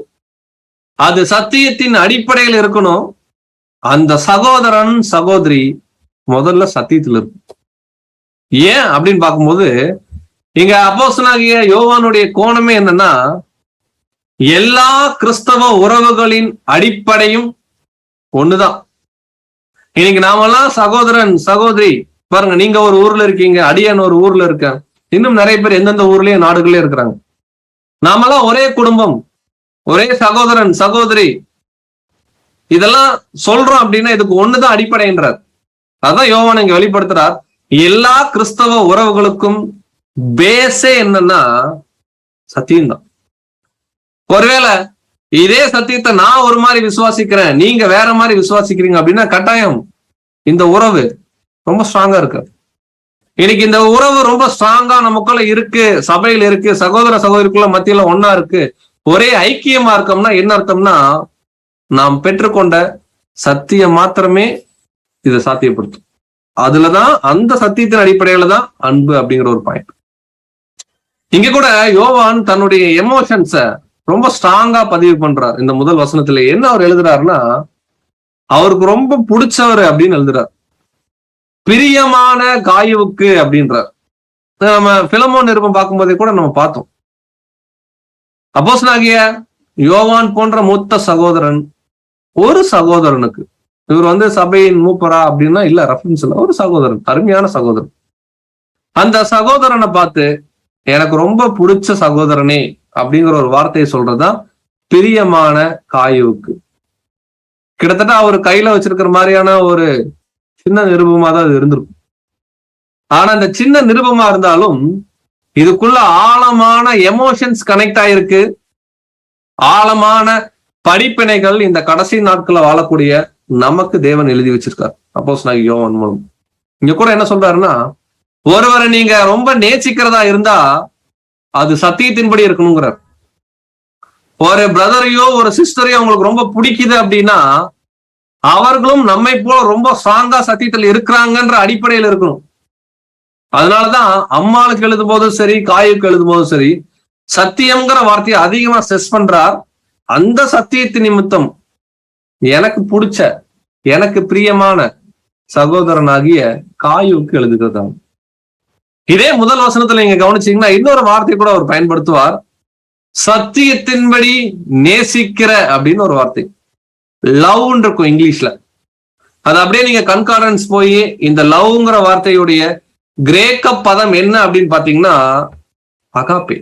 அது சத்தியத்தின் அடிப்படையில் இருக்கணும். அந்த சகோதரன் சகோதரி முதல்ல சத்தியத்தில் இருக்கும். ஏன் அப்படின்னு பார்க்கும்போது, இங்க அப்போஸ்தலனாகிய யோவானுடைய கோணமே என்னன்னா, எல்லா கிறிஸ்தவ உறவுகளின் அடிப்படையும் ஒண்ணுதான். இன்னைக்கு நாமெல்லாம் சகோதரன் சகோதரி. பாருங்க, நீங்க ஒரு ஊர்ல இருக்கீங்க, அடியான் ஒரு ஊர்ல இருக்கேன், இன்னும் நிறைய பேர் எந்தெந்த ஊர்லயும் நாடுகளே இருக்கிறாங்க. நாமெல்லாம் ஒரே குடும்பம், ஒரே சகோதரன் சகோதரி. இதெல்லாம் சொல்றோம் அப்படின்னா இதுக்கு ஒண்ணுதான் அடிப்படைன்றார். அதான் யோவான் இங்க வெளிப்படுத்துறார். எல்லா கிறிஸ்தவ உறவுகளுக்கும் பேஸே என்னன்னா சத்தியம்தான். ஒருவேளை இதே சத்தியத்தை நான் ஒரு மாதிரி விசுவாசிக்கிறேன், நீங்க வேற மாதிரி விசுவாசிக்கிறீங்க அப்படின்னா கட்டாயம் இந்த உறவு ரொம்ப ஸ்ட்ராங்கா இருக்கு. இன்னைக்கு இந்த உறவு ரொம்ப ஸ்ட்ராங்கா நமக்குள்ள இருக்கு, சபையில் இருக்கு, சகோதர சகோதரிக்குள்ள மத்தியில ஒன்னா இருக்கு, ஒரே ஐக்கியமா இருக்கோம்னா என்ன அர்த்தம்னா, நாம் பெற்றுக்கொண்ட சத்தியம் மாத்திரமே இதை சாத்தியப்படுத்தும். அதுலதான், அந்த சத்தியத்தின் அடிப்படையில தான் அன்பு அப்படிங்கிற ஒரு பாயிண்ட். இங்க கூட யோவான் தன்னுடைய எமோஷன்ஸ ரொம்ப ஸ்ட்ராங்கா பதிவு பண்றார். இந்த முதல் வசனத்துல என்ன அவர் எழுதுறாருன்னா, அவருக்கு ரொம்ப பிடிச்சவர் அப்படின்னு எழுதுறார். பிரியமான காயுவுக்கு அப்படின்றார். நம்ம பிலமோன் நிருபம் பார்க்கும்போதே கூட நம்ம பார்த்தோம். அப்போஸ்தலனாகிய யோவான் போன்ற மூத்த சகோதரன் ஒரு சகோதரனுக்கு, இவர் சபையின் மூப்பரா அப்படின்னா இல்ல, ரெஃபரன்ஸ் இல்ல, ஒரு சகோதரன், அருமையான சகோதரன். அந்த சகோதரனை பார்த்து எனக்கு ரொம்ப பிடிச்ச சகோதரனே அப்படிங்கிற ஒரு வார்த்தையை சொல்றதுதான் பிரியமான காயுவுக்கு. கிட்டத்தட்ட அவர் கையில வச்சிருக்கிற மாதிரியான ஒரு சின்ன நிருபமா தான் அது இருந்திருக்கும். ஆனா இந்த சின்ன நிருபமா இருந்தாலும் இதுக்குள்ள ஆழமான எமோஷன்ஸ் கனெக்ட் ஆயிருக்கு, ஆழமான படிப்பினைகள் இந்த கடைசி நாட்கள்ல வாழக்கூடிய நமக்கு தேவன் எழுதி வச்சிருக்கார் அப்போஸ்தலனாகிய யோவான் மூலம். இங்க கூட என்ன சொல்றாருன்னா, ஒருவரை நீங்க ரொம்ப நேசிக்கிறதா இருந்தா அது சத்தியத்தின்படி இருக்கணுங்கிறார். ஒரு பிரதரையோ ஒரு சிஸ்டரையோ உங்களுக்கு ரொம்ப பிடிக்குது அப்படின்னா அவர்களும் நம்மை போல ரொம்ப ஸ்ட்ராங்கா சத்தியத்தில் இருக்கிறாங்கன்ற அடிப்படையில் இருக்கணும். அதனாலதான் அம்மாளுக்கு எழுதும் போதும் சரி, காயுக்கு எழுதும் போதும் சரி, சத்தியம்ங்கிற வார்த்தையை அதிகமா ஸ்ட்ரெஸ் பண்றார். அந்த சத்தியத்தின் நிமித்தம் எனக்கு பிடிச்ச, எனக்கு பிரியமான சகோதரனாகிய காயுக்கு எழுதுகிறதா. இதே முதல் வசனத்துல நீங்க கவனிச்சீங்கன்னா இன்னொரு வார்த்தை கூட அவர் பயன்படுத்துவார். சத்தியத்தின்படி நேசிக்கிற அப்படின்னு ஒரு வார்த்தை, லவ் இருக்கும் இங்கிலீஷ்ல. அது அப்படியே நீங்க கன்கார்டன்ஸ் போய் இந்த லவ்ங்கிற வார்த்தையுடைய கிரேக்க பதம் என்ன அப்படின்னு பாத்தீங்கன்னா அகாப்பே.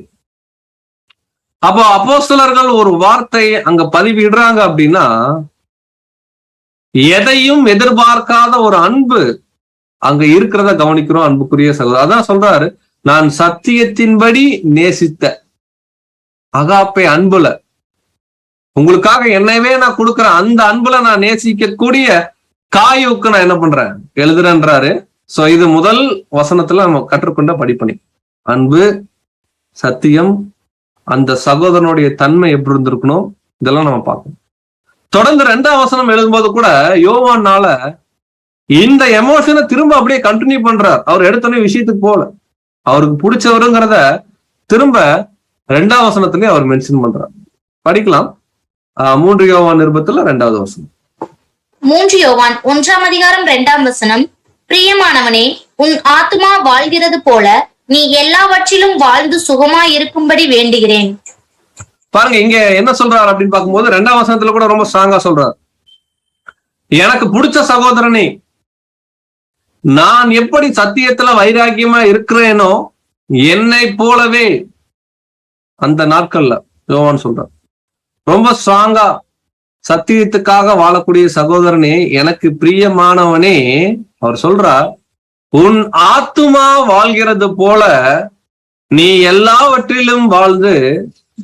அப்போ அப்போஸ்தலர்கள் ஒரு வார்த்தை அங்க பதிவிடுறாங்க அப்படின்னா எதையும் எதிர்பார்க்காத ஒரு அன்பு அங்க இருக்கிறத கவனிக்கிறோம். அன்புக்குரிய சகோதரர் அதான் சொல்றாரு, நான் சத்தியத்தின்படி நேசித்த அகாப்பே அன்புல, உங்களுக்காக என்னவே நான் கொடுக்குறேன், அந்த அன்புல நான் நேசிக்கக்கூடிய காயுக்கு நான் என்ன பண்றேன் எழுதுறேன்றாரு. சோ இது முதல் வசனத்துல நம்ம கற்றுக்கொண்ட படிப்பணி. அன்பு, சத்தியம், அந்த சகோதரனுடைய தன்மை எப்படி இருந்திருக்கணும், இதெல்லாம் நம்ம பார்க்கணும். தொடர்ந்து 2ஆம் வசனம் எழுதும்போது கூட யோவானால இந்த எமோஷனை திரும்ப அப்படியே கண்டினியூ பண்றார். அவர் எடுத்தோடனே விஷயத்துக்கு போல, அவருக்கு பிடிச்சவருங்கிறத திரும்ப 2ஆம் வசனத்திலேயே அவர் மென்ஷன் பண்றார். படிக்கலாம். 3 யோவான் நிருபத்துல 2வது வசனம். 3 யோவான் 1ஆம் அதிகாரம் 2ஆம் வசனம். பிரியமானவனே, உன் ஆத்துமா வாழ்கிறது போல நீ எல்லாவற்றிலும் வாழ்ந்து சுகமா இருக்கும்படி வேண்டுகிறேன். பாருங்க இங்க என்ன சொல்றாரு அப்படின்னு பார்க்கும்போது 2ஆம் வசனத்துல கூட ரொம்ப ஸ்ட்ராங்கா சொல்றாரு, எனக்கு பிடிச்ச சகோதரனே, நான் எப்படி சத்தியத்துல வைராக்கியமா இருக்கிறேனோ என்னை போலவே அந்த நாட்கள்ல யோவான் சொல்றார், ரொம்ப ஸ்ட்ராங்கா சத்தியத்துக்காக வாழக்கூடிய சகோதரனே, எனக்கு பிரியமானவனே, அவர் சொல்றார், உன் ஆத்துமா வாழ்கிறது போல நீ எல்லாவற்றிலும் வாழ்ந்து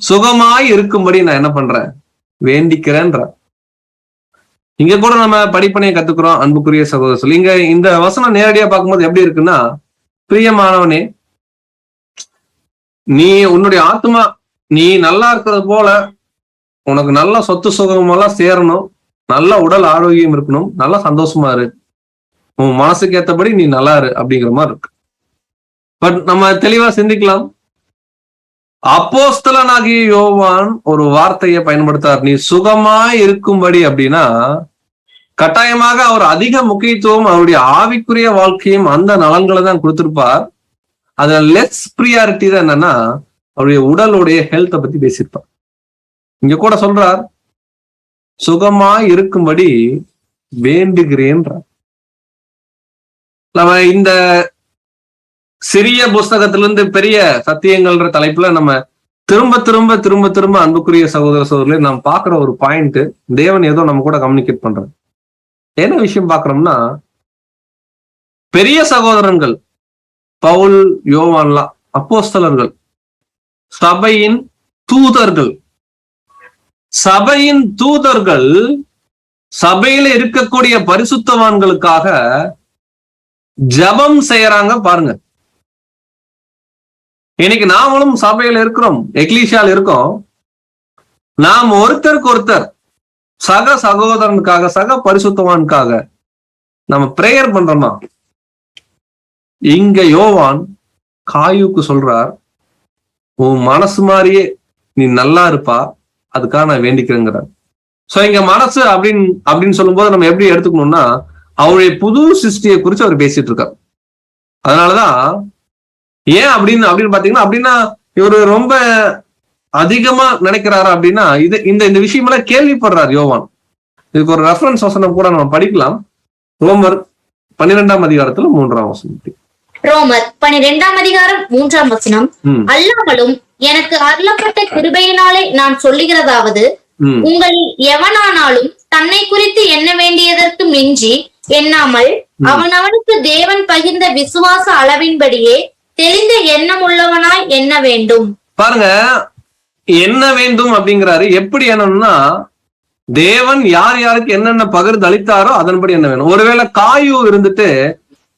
சுகமாய் இருக்கும்படி நான் என்ன பண்றேன் வேண்டிக்கிறேன்ற. இங்க கூட நம்ம படிப்பனையை கத்துக்கிறோம். அன்புக்குரிய சகோதரர், இங்க இந்த வசனம் நேரடியா பார்க்கும்போது எப்படி இருக்குன்னா, பிரியமானவனே, நீ உன்னுடைய ஆத்மா நீ நல்லா இருக்கிறது போல உனக்கு நல்ல சொத்து சுகமெல்லாம் சேரணும், நல்ல உடல் ஆரோக்கியம் இருக்கணும், நல்லா சந்தோஷமா இரு, உன் மனசுக்கு ஏத்தபடி நீ நல்லா இரு அப்படிங்கிற மாதிரி இருக்கு. பட் நம்ம தெளிவா சிந்திக்கலாம். அப்போஸ்தலனாகிய யோவான் ஒரு வார்த்தையை பயன்படுத்தார், நீ சுகமாய் இருக்கும்படி. அப்படின்னா கட்டாயமாக அவர் அதிக முக்கியத்துவம் அவருடைய ஆவிக்குரிய வாழ்க்கையும் அந்த நலன்களை தான் கொடுத்திருப்பார். அதுல லெஸ் ப்ரியாரிட்டி தான் என்னன்னா அவருடைய உடலுடைய ஹெல்த்தை பத்தி பேசியிருப்பார். இங்க கூட சொல்றார், சுகமாய் இருக்கும்படி வேண்டுகிறேன்றார். நம்ம இந்த சிறிய புஸ்தகத்திலிருந்து பெரிய சத்தியங்கள்ன்ற தலைப்புல நம்ம திரும்ப திரும்ப திரும்ப திரும்ப அன்புக்குரிய சகோதர சகோதரர்களே நாம் பார்க்கிற ஒரு பாயிண்ட், தேவன் ஏதோ நம்ம கூட கம்யூனிகேட் பண்றாரு. என்ன விஷயம் பார்க்கிறோம்னா, பெரிய சகோதரர்கள் பவுல் யோவான்லாம் அப்போஸ்தலர்கள், சபையின் தூதர்கள். சபையின் தூதர்கள் சபையில இருக்கக்கூடிய பரிசுத்தவான்களுக்காக ஜெபம் செய்யறாங்க. பாருங்க, இன்னைக்கு நாமளும் சபையில இருக்கிறோம், எக்லீஷியால இருக்கோம். நாம் ஒருத்தருக்கு ஒருத்தர் சக சகோதரனுக்காக, சக பரிசுத்தவானுக்காக நம்ம பிரேயர் பண்றோமா? இங்க யோவான் காயுக்கு சொல்றார், உன் மனசு மாதிரியே நீ நல்லா இருப்பா, அதுக்காக நான் வேண்டிக்கிறேங்கிறார். சோ இங்க மனசு அப்படின்னு சொல்லும்போது நம்ம எப்படி எடுத்துக்கணும்னா, அவருடைய புது சிருஷ்டியை குறித்து அவர் பேசிட்டு இருக்கார். அதனாலதான் ஏன் அப்படின்னு பாத்தீங்கன்னா, அப்படின்னா இவரு ரொம்ப அதிகமா நினைக்கிறாரா அப்படின்னா, இந்த விஷயமெல்லாம் கேள்விப்படுறார் யோவான். இதுக்கு ஒரு ரெஃபரன்ஸ் வசனம் கூட நம்ம படிக்கலாம். ரோமர் 12ஆம் அதிகாரத்துல 3ஆம் வசனம். ரோமர் 12ஆம் அதிகாரம் 3ஆம் வசனம். அல்லாமலும் எனக்கு அருளப்பட்ட கிருபையினாலே நான் சொல்லுகிறதாவது, உங்களில் எவனானாலும் தன்னை குறித்து எண்ண வேண்டியதற்கு மிஞ்சி எண்ணாமல் அவனவனுக்கு தேவன் பகிர்ந்த விசுவாச அளவின்படியே தெளிந்த எண்ணம் உள்ளவனாய் எண்ண வேண்டும். பாருங்க, என்ன வேண்டும் அப்படிங்கிறாரு. எப்படி என்னன்னா, தேவன் யார் யாருக்கு என்னென்ன பகிர்ந்து அளித்தாரோ அதன்படி என்ன வேணும். ஒருவேளை காயு இருந்துட்டு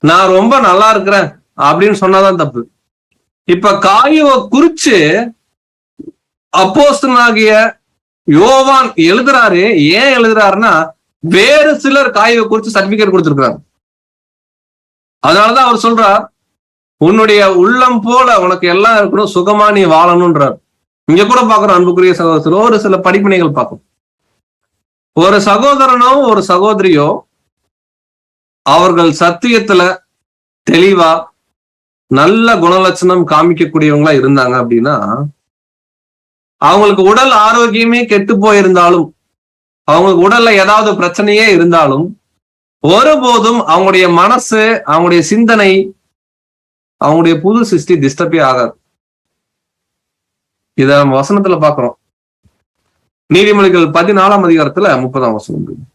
நான் ரொம்ப நல்லா இருக்கிறேன் அப்படின்னு சொன்னாதான் தப்பு. இப்ப காயுவை குறிச்சு அப்போஸ்தலனாகிய யோவான் எழுதுறாரு. ஏன் எழுதுறாருன்னா, வேறு சிலர் காயுவை குறிச்சு சர்டிபிகேட் கொடுத்திருக்கிறாங்க. அதனாலதான் அவர் சொல்றார், உன்னுடைய உள்ளம் போல உனக்கு எல்லாம் இருக்கணும், சுகமா நீ வாழணும்ன்றார். இங்க கூட பாக்குறோம் அன்புக்குரிய சகோதரர், ஒரு சில படிப்பினைகள் பார்க்கும். ஒரு சகோதரனோ ஒரு சகோதரியோ அவர்கள் சத்தியத்துல தெளிவா நல்ல குணலட்சணம் காமிக்கக்கூடியவங்களா இருந்தாங்க அப்படின்னா, அவங்களுக்கு உடல் ஆரோக்கியமே கெட்டு போயிருந்தாலும், அவங்களுக்கு உடல்ல ஏதாவது பிரச்சனையே இருந்தாலும், ஒருபோதும் அவங்களுடைய மனசு, அவங்களுடைய சிந்தனை, அவங்களுடைய புது சிருஷ்டி டிஸ்டர்பே ஆகாது. இத நம்ம வசனத்துல பாக்குறோம். நீதிமொழிகள் 14ஆம் அதிகாரத்துல 30ஆம் வசனம்.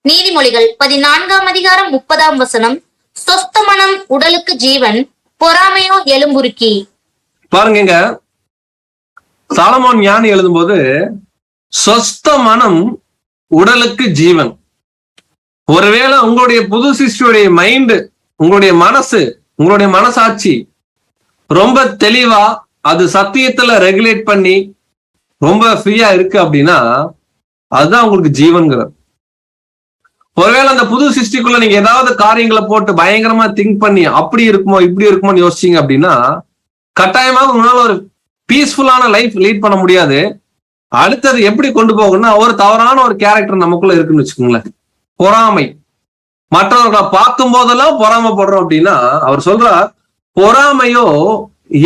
நீதிமொழிகள் 14ஆம் அதிகாரம் 30ஆம் வசனம். சொஸ்த மனம் உடலுக்கு ஜீவன், பொறாமையோ எலும்புருக்கி. பாருங்க, சாலமோன் ஞானி எழுதும்போது சொஸ்த மனம் உடலுக்கு ஜீவன். ஒருவேளை உங்களுடைய புது சிருஷ்டியுடைய மைண்ட், உங்களுடைய மனசு, உங்களுடைய மனசாட்சி ரொம்ப தெளிவா அது சத்தியத்துல ரெகுலேட் பண்ணி ரொம்ப ஃப்ரீயா இருக்கு அப்படின்னா அதுதான் உங்களுக்கு ஜீவன்கிறது. ஒருவேளை அந்த புது சிருஷ்டிக்குள்ள நீங்க ஏதாவது காரியங்களை போட்டு பயங்கரமா திங்க் பண்ணி அப்படி இருக்குமோ இப்படி இருக்குமோன்னு யோசிச்சீங்க அப்படின்னா கட்டாயமாக உங்களால ஒரு பீஸ்ஃபுல்லான லைஃப் லீட் பண்ண முடியாது. அடுத்தது எப்படி கொண்டு போகணும்னா, ஒரு தவறான ஒரு கேரக்டர் நமக்குள்ள இருக்குன்னு வச்சுக்கோங்களேன். பொறாமை, மற்றவர்களை பார்க்கும் போதெல்லாம் பொறாமைப்படுறோம் அப்படின்னா, அவர் சொல்றார், பொறாமையோ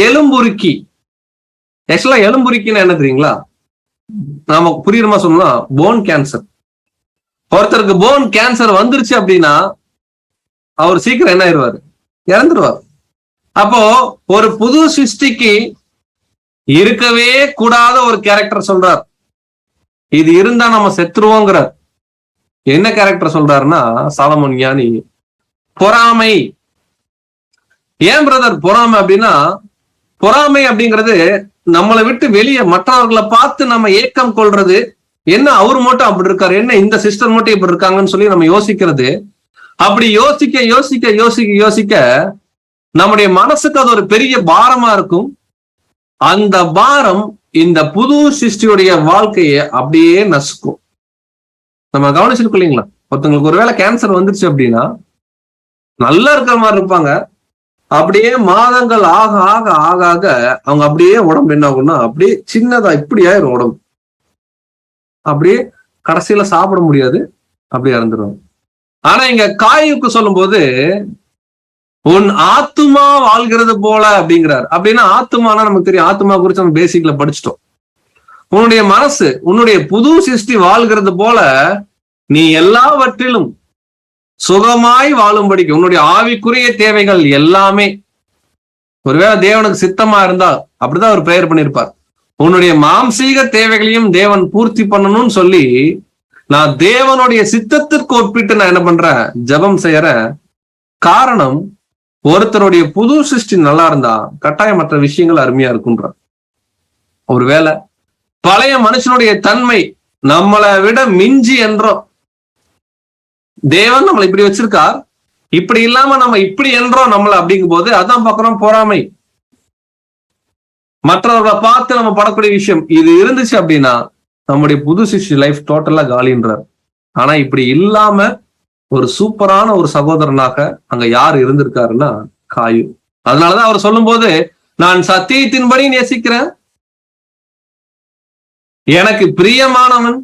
எலும்புருக்கி. ஆக்சுவலா எலும்புருக்கின்னு என்ன தெரியுங்களா? நாம புரியுறமா சொன்னா, போன் கேன்சர். ஒருத்தருக்கு போன் கேன்சர் வந்துருச்சு அப்படின்னா அவர் சீக்கிரம் என்ன ஆயிடுவாரு? இறந்துருவார். அப்போ ஒரு புது சிருஷ்டிக்கு இருக்கவே கூடாத ஒரு கேரக்டர் சொல்றார். இது இருந்தா நம்ம செத்துருவோங்கிறார். என்ன கேரக்டர் சொல்றாருன்னா, சாலமோன் ஞானி, பொறாமை. ஏன் பிரதர் பொறாமை அப்படின்னா, பொறாமை அப்படிங்கிறது நம்மளை விட்டு வெளியே மற்றவர்களை பார்த்து நம்ம ஏக்கம் கொள்றது. என்ன அவர் மட்டும் அப்படி இருக்காரு, என்ன இந்த சிஸ்டர் மட்டும் இப்படி இருக்காங்கன்னு சொல்லி நம்ம யோசிக்கிறது. அப்படி யோசிக்க யோசிக்க யோசிக்க யோசிக்க நம்முடைய மனசுக்கு அது ஒரு பெரிய பாரமா இருக்கும். அந்த பாரம் இந்த புது சிருஷ்டியுடைய வாழ்க்கையை அப்படியே நசுக்கும். நம்ம கவனிச்சிருக்கோம் இல்லைங்களா? ஒருத்தவங்களுக்கு ஒருவேளை கேன்சர் வந்துருச்சு அப்படின்னா நல்லா இருக்கிற மாதிரி இருப்பாங்க, அப்படியே மாதங்கள் ஆக ஆக ஆக ஆக அவங்க அப்படியே உடம்பு என்ன ஆகும்னா அப்படியே சின்னதா இப்படி ஆயிரும் உடம்பு. அப்படியே கடைசியில சாப்பிட முடியாது, அப்படியே இறந்துருவாங்க. ஆனா இங்க காயுக்கு சொல்லும் போது உன் ஆத்துமா வாழ்கிறது போல அப்படிங்கிறார். அப்படின்னா ஆத்துமானா நமக்கு தெரியும், ஆத்துமா குறிச்சு நம்ம பேசிக்ல படிச்சுட்டோம். உன்னுடைய மனசு, உன்னுடைய புது சிருஷ்டி வாழ்கிறது போல நீ எல்லாவற்றிலும் சுகமாய் வாழும்படிக்கு உன்னுடைய ஆவிக்குரிய தேவைகள் எல்லாமே, ஒருவேளை தேவனுக்கு சித்தமா இருந்தா அப்படிதான் அவர் பிரேயர் பண்ணியிருப்பார், உன்னுடைய மாம்சீக தேவைகளையும் தேவன் பூர்த்தி பண்ணணும்னு சொல்லி நான் தேவனுடைய சித்தத்திற்கு ஒப்பிட்டு நான் என்ன பண்றேன், ஜெபம் செய்யறேன். காரணம், ஒருத்தருடைய புது சிருஷ்டி நல்லா இருந்தா கட்டாயம் மற்ற விஷயங்கள் அருமையா இருக்குன்ற. ஒருவேளை பழைய மனுஷனுடைய தன்மை நம்மளை விட மிஞ்சி என்றோம், தேவன் நம்மளை இப்படி வச்சிருக்கார், இப்படி இல்லாம நம்ம இப்படி என்றோம் நம்மள அப்படிங்கும் போது அதான் பாக்குறோம் பொறாமை. மற்றவர்களை பார்த்து நம்ம படக்கூடிய விஷயம் இது இருந்துச்சு அப்படின்னா நம்முடைய புது சிருஷ்டி லைஃப் டோட்டலா காலின்றார். ஆனா இப்படி இல்லாம ஒரு சூப்பரான ஒரு சகோதரனாக அங்க யார் இருந்திருக்காருன்னா காயு. அதனாலதான் அவர் சொல்லும் போது நான் சத்தியத்தின்படி நேசிக்கிறேன், எனக்கு பிரியமானவன்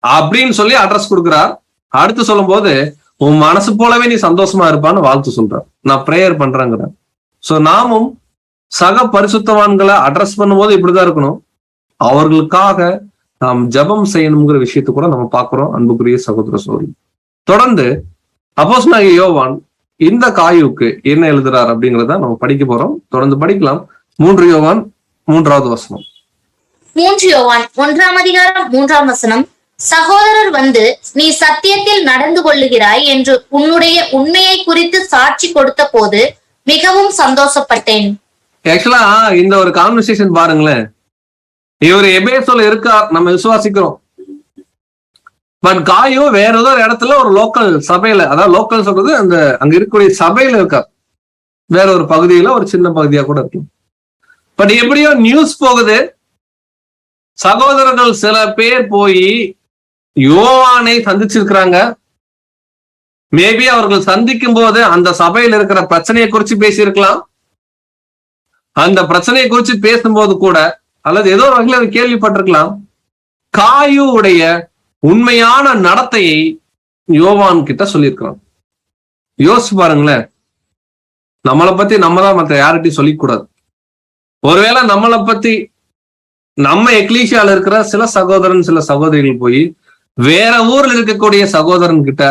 அப்படின்னு சொல்லி அட்ரஸ் கொடுக்கிறார். அடுத்து சொல்லும் போது உன் மனசு போலவே நீ சந்தோஷமா இருப்பான்னு வாழ்த்து சொல்றார். நான் பிரேயர் பண்றேங்கிறேன். சோ நாமும் சக பரிசுத்தவான்களை அட்ரஸ் பண்ணும்போது இப்படிதான் இருக்கணும். அவர்களுக்காக நாம் ஜெபம் செய்யணுங்கிற விஷயத்தை கூட நம்ம பார்க்கிறோம். அன்புக்குரிய சகோதர சகோதரி, தொடர்ந்து அப்போஸ்தலனாகிய யோவான் இந்த காயுக்கு என்ன எழுதுறார் அப்படிங்கிறத நம்ம படிக்க போறோம். தொடர்ந்து படிக்கலாம். 3 யோவான் 3வது வசனம். 3 யோவான் 1ஆம் அதிகாரம் 3ஆம் வசனம். சகோதரர் வந்து நீ சத்தியத்தில் நடந்து கொள்ளுகிறாய் என்று உன்னுடைய உண்மையை குறித்து சாட்சி கொடுத்த போது மிகவும் சந்தோஷப்பட்டேன். ஆக்சுவலா இந்த ஒரு கான்வர்சேஷன் பாருங்களேன், இவர் எபேசோல இருக்கார், நம்ம விசுவாசிக்கிறோம். பட் காயோ வேற ஏதோ ஒரு இடத்துல ஒரு லோக்கல் சபையில, அதாவது லோக்கல் சொல்றது அந்த அங்க இருக்கக்கூடிய சபையில இருக்கார், வேற ஒரு பகுதியில ஒரு சின்ன பகுதியா கூட இருக்கு. பட் எப்படியோ நியூஸ் போகுது, சகோதரர்கள் சில பேர் போய் யோவானை சந்திச்சிருக்கிறாங்க. மேபி அவர்கள் சந்திக்கும் போது அந்த சபையில் இருக்கிற பிரச்சனையை குறிச்சு பேசியிருக்கலாம். அந்த பிரச்சனையை குறிச்சு பேசும்போது கூட அல்லது ஏதோ ஒரு வகையில் கேள்விப்பட்டிருக்கலாம். காயுடைய உண்மையான நடத்தையை யோவான் கிட்ட சொல்லியிருக்கிறான். யோசிச்சு பாருங்களேன், நம்மளை பத்தி நம்ம தான் மற்ற யார்கிட்டையும் சொல்லிக்கூடாது. ஒருவேளை நம்மளை பத்தி நம்ம எக்லீசியால இருக்கிற சில சகோதரன் சில சகோதரிகள் போய் வேற ஊர்ல இருக்கக்கூடிய சகோதரன் கிட்ட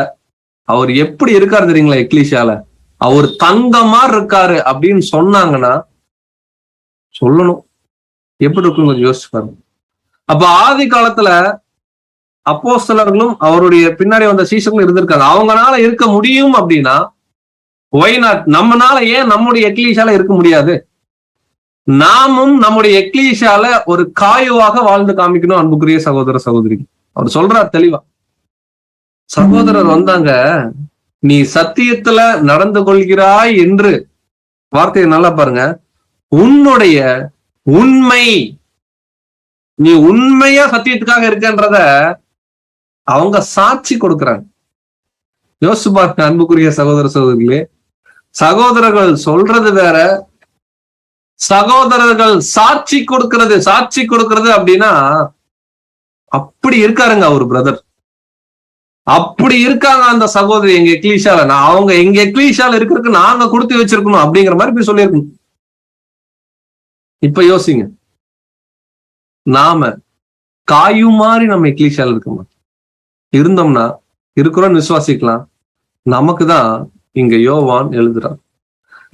அவர் எப்படி இருக்காரு தெரியுங்களா, எக்லீசியால அவர் தங்க மாதிரி இருக்காரு அப்படின்னு சொன்னாங்கன்னா சொல்லணும். எப்படி இருக்கும் கொஞ்சம் யோசிச்சு பாருங்க. அப்ப ஆதி காலத்துல அப்போஸ்தலர்களும் அவருடைய பின்னாடி வந்த சீஷர்களும் இருந்திருக்காங்க. அவங்களால இருக்க முடியும் அப்படின்னா ஒய் நாட், நம்மனால ஏன் நம்முடைய எக்லீசியால இருக்க முடியாது? நாமும் நம்முடைய எக்லீசியால ஒரு காயுவாக வாழ்ந்து காமிக்கணும். அன்புக்குரிய சகோதர சகோதரி, அவர் சொல்றார் தெளிவா. சகோதரர் வந்தாங்க, நீ சத்தியத்துல நடந்து கொள்கிறாய் என்று, வார்த்தையை நல்லா பாருங்க, உன்னுடைய உண்மை, நீ உண்மையா சத்தியத்துக்காக இருக்கன்றத அவங்க சாட்சி கொடுக்கிறாங்க. யோசிச்சு பாருங்க அன்புக்குரிய சகோதர சகோதரிகளே, சகோதரர்கள் சொல்றது வேற, சகோதரர்கள் சாட்சி கொடுக்கிறது அப்படின்னா அப்படி இருக்காருங்க அவர் பிரதர், அப்படி இருக்காங்க அந்த சகோதரி எங்க எக்லீஷால. நான் அவங்க எங்க எக்லீஷால இருக்கிறதுக்கு நாங்க கொடுத்து வச்சிருக்கணும் அப்படிங்கிற மாதிரி போய் சொல்லியிருக்கணும். இப்ப யோசிங்க, நாம காயு மாதிரி நம்ம எக்லீஷால இருக்கோமா? இருந்தோம்னா இருக்கிறோம்னு விசுவாசிக்கலாம். நமக்கு தான் இங்க யோவான் எழுதுறார்.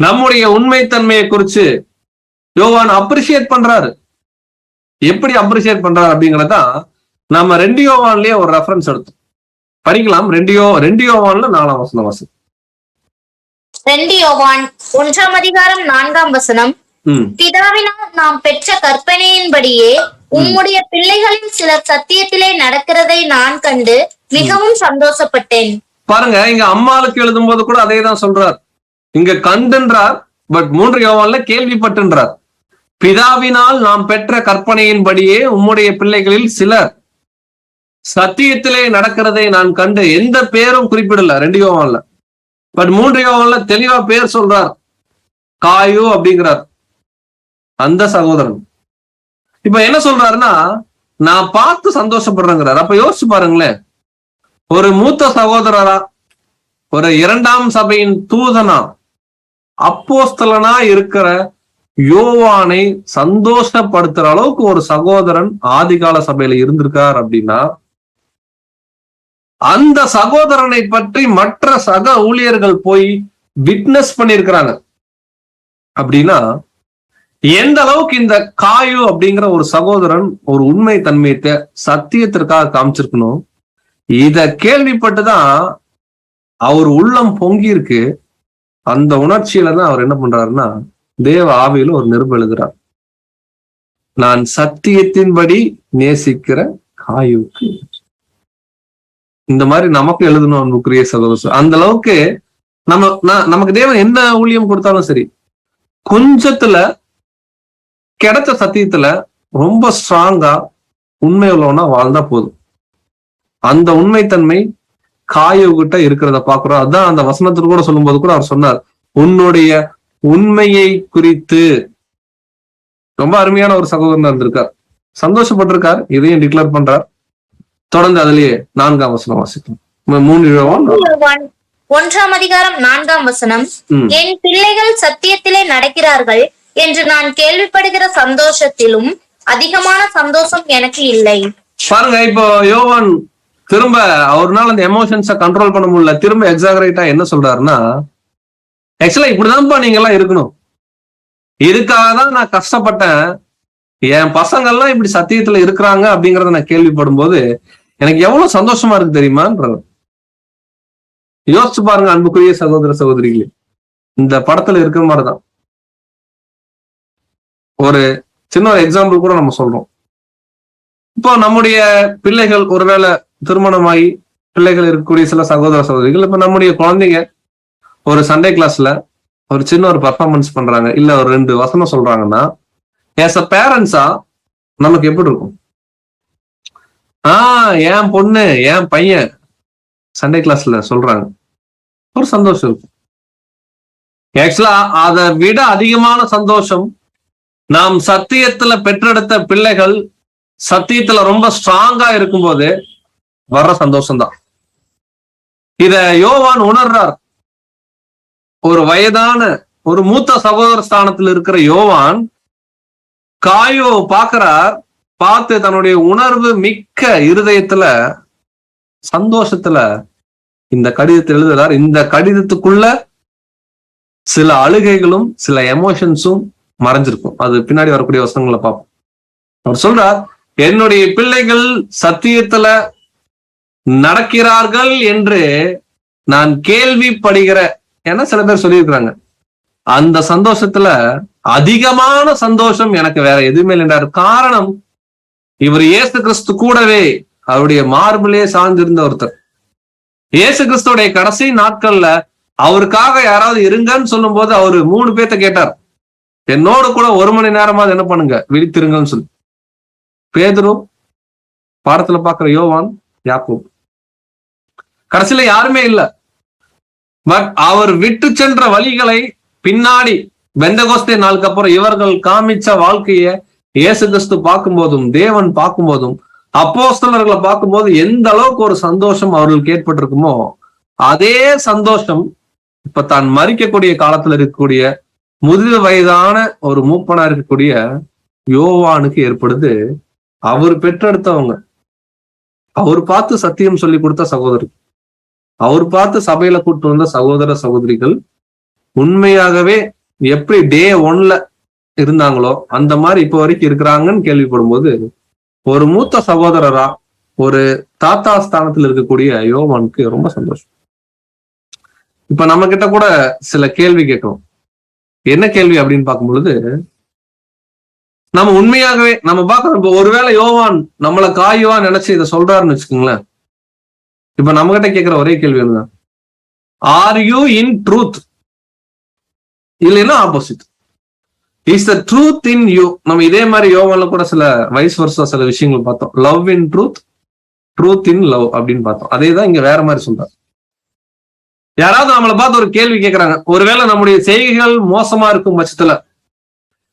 நம்முடைய உண்மைத்தன்மையை குறிச்சு யோவான் அப்ரிஷியேட் பண்றாரு. எப்படி அப்ரிஷியேட் பண்றாரு அப்படிங்கறதான் நம்ம 2 யோவான்லயே ஒரு ரெஃபரன்ஸ் எடுத்தோம், படிக்கலாம். 2 யோவான்ல 4ஆம் வசனம் வாசி. 2 யோவான் 1ஆம் அதிகாரம் 4ஆம் வசனம். பிதாவினால் நாம் பெற்ற கற்பனையின்படியே உம்முடைய பிள்ளைகளின் சிலர் சத்தியத்திலே நடக்கிறதை நான் கண்டு மிகவும் சந்தோஷப்பட்டேன். பாருங்க, இங்க அம்மாளுக்கு எழுதும் போது கூட அதே தான் சொல்றார். இங்க கண்டுன்றார், பட் 3 யோவான்ல கேள்விப்பட்டுன்றார். பிதாவினால் நாம் பெற்ற கற்பனையின்படியே உம்முடைய பிள்ளைகளில் சிலர் சத்தியத்திலே நடக்கிறதை நான் கண்டு, எந்த பேரும் குறிப்பிடல 2 யோவான்ல, பட் 3 யோவான்ல தெளிவா பேர் சொல்றார், காயு அப்படிங்கிறார் அந்த சகோதரன். இப்ப என்ன சொல்றாருன்னா, நான் பார்த்து சந்தோஷப்படுறேங்கிறார். அப்ப யோசிச்சு பாருங்களேன், ஒரு மூத்த சகோதரரா, ஒரு 2ஆம் சபையின் தூதனா, அப்போஸ்தலனா இருக்கிற யோவானை சந்தோஷப்படுத்துற அளவுக்கு ஒரு சகோதரன் ஆதிகால சபையில இருந்திருக்கார் அப்படின்னா, அந்த சகோதரனை பற்றி மற்ற சக ஊழியர்கள் போய் விட்னஸ் பண்ணிருக்கிறாங்க அப்படின்னா, எந்த அளவுக்கு இந்த காயு அப்படிங்கிற ஒரு சகோதரன் ஒரு உண்மை தன்மையத்தை சத்தியத்திற்காக காமிச்சிருக்கணும். இத கேள்விப்பட்டுதான் அவர் உள்ளம் பொங்கி இருக்கு. அந்த உணர்ச்சியில தான் அவர் என்ன பண்றாருன்னா, தேவ ஆவியில ஒரு நிருபம் எழுதுறார். நான் சத்தியத்தின்படி நேசிக்கிற காயுக்கு. இந்த மாதிரி நமக்கு எழுதணும் அன்புக்குரிய சகோதரர். அந்த அளவுக்கு நமக்கு தேவன் என்ன ஊழியம் கொடுத்தாலும் சரி, கொஞ்சத்துல கிடைச்ச சத்தியத்துல ரொம்ப ஸ்ட்ராங்கா உண்மை உள்ளவனா வாழ்ந்தா போதும். அந்த உண்மைத்தன்மை காயுகிட்ட இருக்கிறத பாக்குறோம். அதான் அந்த வசனத்துல கூட சொல்லும் போது கூட அவர் சொன்னார், உன்னுடைய உண்மையை குறித்து. ரொம்ப அருமையான ஒரு சகோதரன் இருந்திருக்கார், சந்தோஷப்பட்டிருக்கார், இதையும் டிக்ளேர் பண்றார். தொடர்ந்து அதிலேயே 4ஆம் வசனம் வாசிக்கும். 3 யோவான் 1ஆம் அதிகாரம் 4ஆம் வசனம், என் பிள்ளைகள் சத்தியத்திலே நடக்கிறார்கள் என்று நான் கேள்விப்படுகிற சந்தோஷத்திலும் அதிகமான சந்தோஷம் எனக்கு இல்லை. பாருங்க, இப்போ யோவான் திரும்ப அவர்னால அந்த எமோஷன்ஸை கண்ட்ரோல் பண்ண முடியல, திரும்ப எக்ஸாகரேட்டா என்ன சொல்றாருன்னா, ஆக்சுவலா இப்படிதான்ப்பா நீங்க எல்லாம் இருக்கணும், இதுக்காக தான் நான் கஷ்டப்பட்டேன், என் பசங்கள்லாம் இப்படி சத்தியத்துல இருக்கிறாங்க அப்படிங்கறத நான் கேள்விப்படும் போது எனக்கு எவ்வளவு சந்தோஷமா இருக்கு தெரியுமான்றது. யோசிச்சு பாருங்க அன்புக்குரிய சகோதர சகோதரிகளே, இந்த படத்துல இருக்கிற மாதிரிதான். ஒரு சின்ன ஒரு எக்ஸாம்பிள் கூட நம்ம சொல்றோம். இப்போ நம்முடைய பிள்ளைகள் ஒருவேளை திருமணமாகி பிள்ளைகள் இருக்கக்கூடிய சில சகோதர சகோதரிகள், இப்ப நம்முடைய குழந்தைங்க ஒரு சண்டே கிளாஸ்ல ஒரு சின்ன ஒரு பர்ஃபார்மன்ஸ் பண்றாங்க, இல்ல ஒரு 2 வசனம் சொல்றாங்கன்னா, as a பேரண்ட்ஸா நமக்கு எப்படி இருக்கும்? என் பொண்ணு என் பையன் சண்டே கிளாஸ்ல சொல்றாங்க, ஒரு சந்தோஷம் இருக்கும். ஆக்சுவலா அதை விட அதிகமான சந்தோஷம் நாம் சத்தியத்துல பெற்றெடுத்த பிள்ளைகள் சத்தியத்துல ரொம்ப ஸ்ட்ராங்கா இருக்கும்போது வர்ற சந்தோஷம்தான். இத யோவான் உணர்றார். ஒரு வயதான ஒரு மூத்த சகோதர ஸ்தானத்தில் இருக்கிற யோவான் காயோ பார்க்கிறார், பார்த்து தன்னுடைய உணர்வு மிக்க இருதயத்துல சந்தோஷத்துல இந்த கடிதத்தை எழுதுறார். இந்த கடிதத்துக்குள்ள சில அழுகைகளும் சில எமோஷன்ஸும் மறைஞ்சிருக்கும். அது பின்னாடி வரக்கூடிய வசனங்களை பார்ப்போம். அவர் சொல்றார், என்னுடைய பிள்ளைகள் சத்தியத்துல நடக்கிறார்கள் என்று நான் கேள்விப்படுகிற, ஏன்னா சில பேர் சொல்லியிருக்கிறாங்க, அந்த சந்தோஷத்துல அதிகமான சந்தோஷம் எனக்கு வேற எதுவுமே இல்லைன்றார். காரணம், இவர் இயேசு கிறிஸ்து கூடவே அவருடைய மார்பிலே சார்ந்திருந்த ஒருத்தர். இயேசு கிறிஸ்துடைய கடைசி நாட்கள்ல அவருக்காக யாராவது இருங்கன்னு சொல்லும் போது அவரு 3 பேர்த்த கேட்டார், என்னோட கூட 1 மணி நேரமாவது என்ன பண்ணுங்க, விழித்திருங்கன்னு சொல்லி. பேதுரு, பாடத்துல பாக்குற யோவான், யாக்கோபு, கடைசியில யாருமே இல்லை. பட் அவர் விட்டு சென்ற வழிகளை பின்னாடி பெந்தகோஸ்தே நாளுக்கு அப்புறம் இவர்கள் காமிச்ச வாழ்க்கைய இயேசு கிறிஸ்து பார்க்கும்போதும் தேவன் பார்க்கும்போதும் அப்போஸ்தலர்களை பார்க்கும்போது எந்த அளவுக்கு ஒரு சந்தோஷம் அவர்களுக்கு ஏற்பட்டிருக்குமோ, அதே சந்தோஷம் இப்ப தான் மரிக்கக்கூடிய காலத்துல இருக்கக்கூடிய முதிர் வயதான ஒரு மூப்பனா இருக்கக்கூடிய யோவானுக்கு ஏற்படுது. அவர் பெற்றெடுத்தவங்க, அவர் பார்த்து சத்தியம் சொல்லி கொடுத்த சகோதரி, அவர் பார்த்து சபையில கூட்டு வந்த சகோதர சகோதரிகள் உண்மையாகவே எப்படி டே 1ல இருந்தாங்களோ அந்த மாதிரி இப்ப வரைக்கும் இருக்கிறாங்கன்னு கேள்விப்படும் போது ஒரு மூத்த சகோதரரா ஒரு தாத்தா ஸ்தானத்தில் இருக்கக்கூடிய யோவானுக்கு ரொம்ப சந்தோஷம். இப்ப நம்ம கிட்ட கூட சில கேள்வி கேட்கணும். என்ன கேள்வி அப்படின்னு பார்க்கும் பொழுது, நம்ம உண்மையாகவே நம்ம பார்க்கணும், ஒருவேளை யோவான் நம்மளை காயுவா நினைச்சு இதை சொல்றாருன்னு வச்சுக்கோங்களேன். இப்ப நம்ம கிட்ட கேட்கிற ஒரே கேள்வி என்ன, ஆர் யூ இன் ட்ரூத், இல்லைன்னா opposite. Is the truth in you. நம்ம இதே மாதிரி யோவான்ல கூட சில வைஸ் வருஷம் சில விஷயங்கள் பார்த்தோம். Love in truth, truth in love அப்படின்னு பார்த்தோம். அதே தான் இங்க வேற மாதிரி சொல்றாரு. யாராவது நம்மளை பார்த்து ஒரு கேள்வி கேட்கறாங்க, ஒருவேளை நம்முடைய செய்கைகள் மோசமா இருக்கும் பட்சத்துல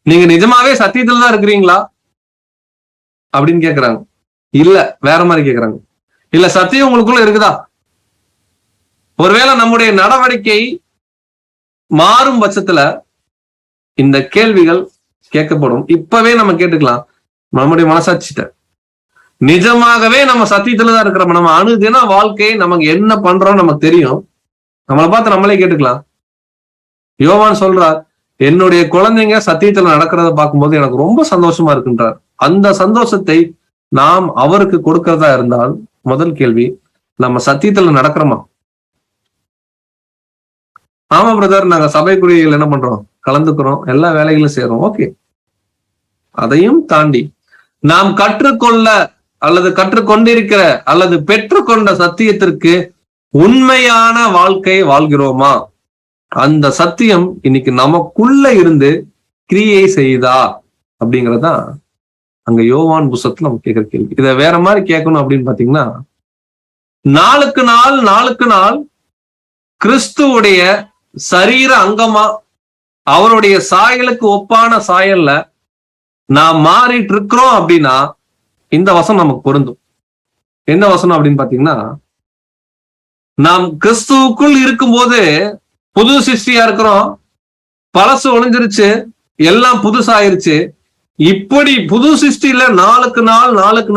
நீங்க நிஜமாவே சத்தியத்துல தான் இருக்கிறீங்களா அப்படின்னு கேட்கறாங்க. இல்ல, வேற மாதிரி கேட்கறாங்க. இல்ல, சத்தியம் உங்களுக்குள்ள இருக்குதா? ஒருவேளை நம்முடைய நடவடிக்கை மாறும் பட்சத்துல இந்த கேள்விகள் கேட்கப்படும். இப்பவே நம்ம கேட்டுக்கலாம், நம்முடைய மனசாட்சிட்ட நிஜமாகவே நம்ம சத்தியத்துலதான் இருக்கிறோம். நம்ம அணுதின வாழ்க்கை நமக்கு என்ன பண்றோம் நமக்கு தெரியும். நம்மளை பார்த்து நம்மளே கேட்டுக்கலாம். யோவான் சொல்றார், என்னுடைய குழந்தைங்க சத்தியத்துல நடக்கிறத பார்க்கும்போது எனக்கு ரொம்ப சந்தோஷமா இருக்குன்றார். அந்த சந்தோஷத்தை நாம் அவருக்கு கொடுக்கிறதா இருந்தால் முதல் கேள்வி, நம்ம சத்தியத்துல நடக்கிறோமா? ஆமா பிரதர், நாங்க சபைக்குரியர்கள் என்ன பண்றோம், கலந்துக்கிறோம், எல்லா வேலைகளும் செய்யறோம். ஓகே, அதையும் தாண்டி நாம் கற்றுக்கொள்ள அல்லது கற்றுக்கொண்டிருக்கிற அல்லது பெற்றுக்கொண்ட சத்தியத்திற்கு உண்மையான வாழ்க்கை வாழ்கிறோமா? அந்த சத்தியம் இன்னைக்கு நமக்குள்ள இருந்து கிரியை செய்தா அப்படிங்கறதான் அங்க யோவான் புஸ்தகத்துல நம்ம கேட்கிற கேள்வி. இதை வேற மாதிரி கேட்கணும் அப்படின்னு பாத்தீங்கன்னா, நாளுக்கு நாள் கிறிஸ்துவுடைய சரீர அங்கமா அவருடைய சாயலுக்கு ஒப்பான சாயல்ல நாம் மாறிட்டு இருக்கிறோம் அப்படின்னா இந்த வசனம் நமக்கு பொருந்தும். என்ன வசனம் அப்படின்னு பாத்தீங்கன்னா, நாம் கிறிஸ்துவுக்குள் இருக்கும்போது புது சிருஷ்டியா இருக்கிறோம், பழசு ஒளிஞ்சிருச்சு, எல்லாம் புதுசாயிருச்சு. இப்படி புது சிருஷ்டியில நாளுக்கு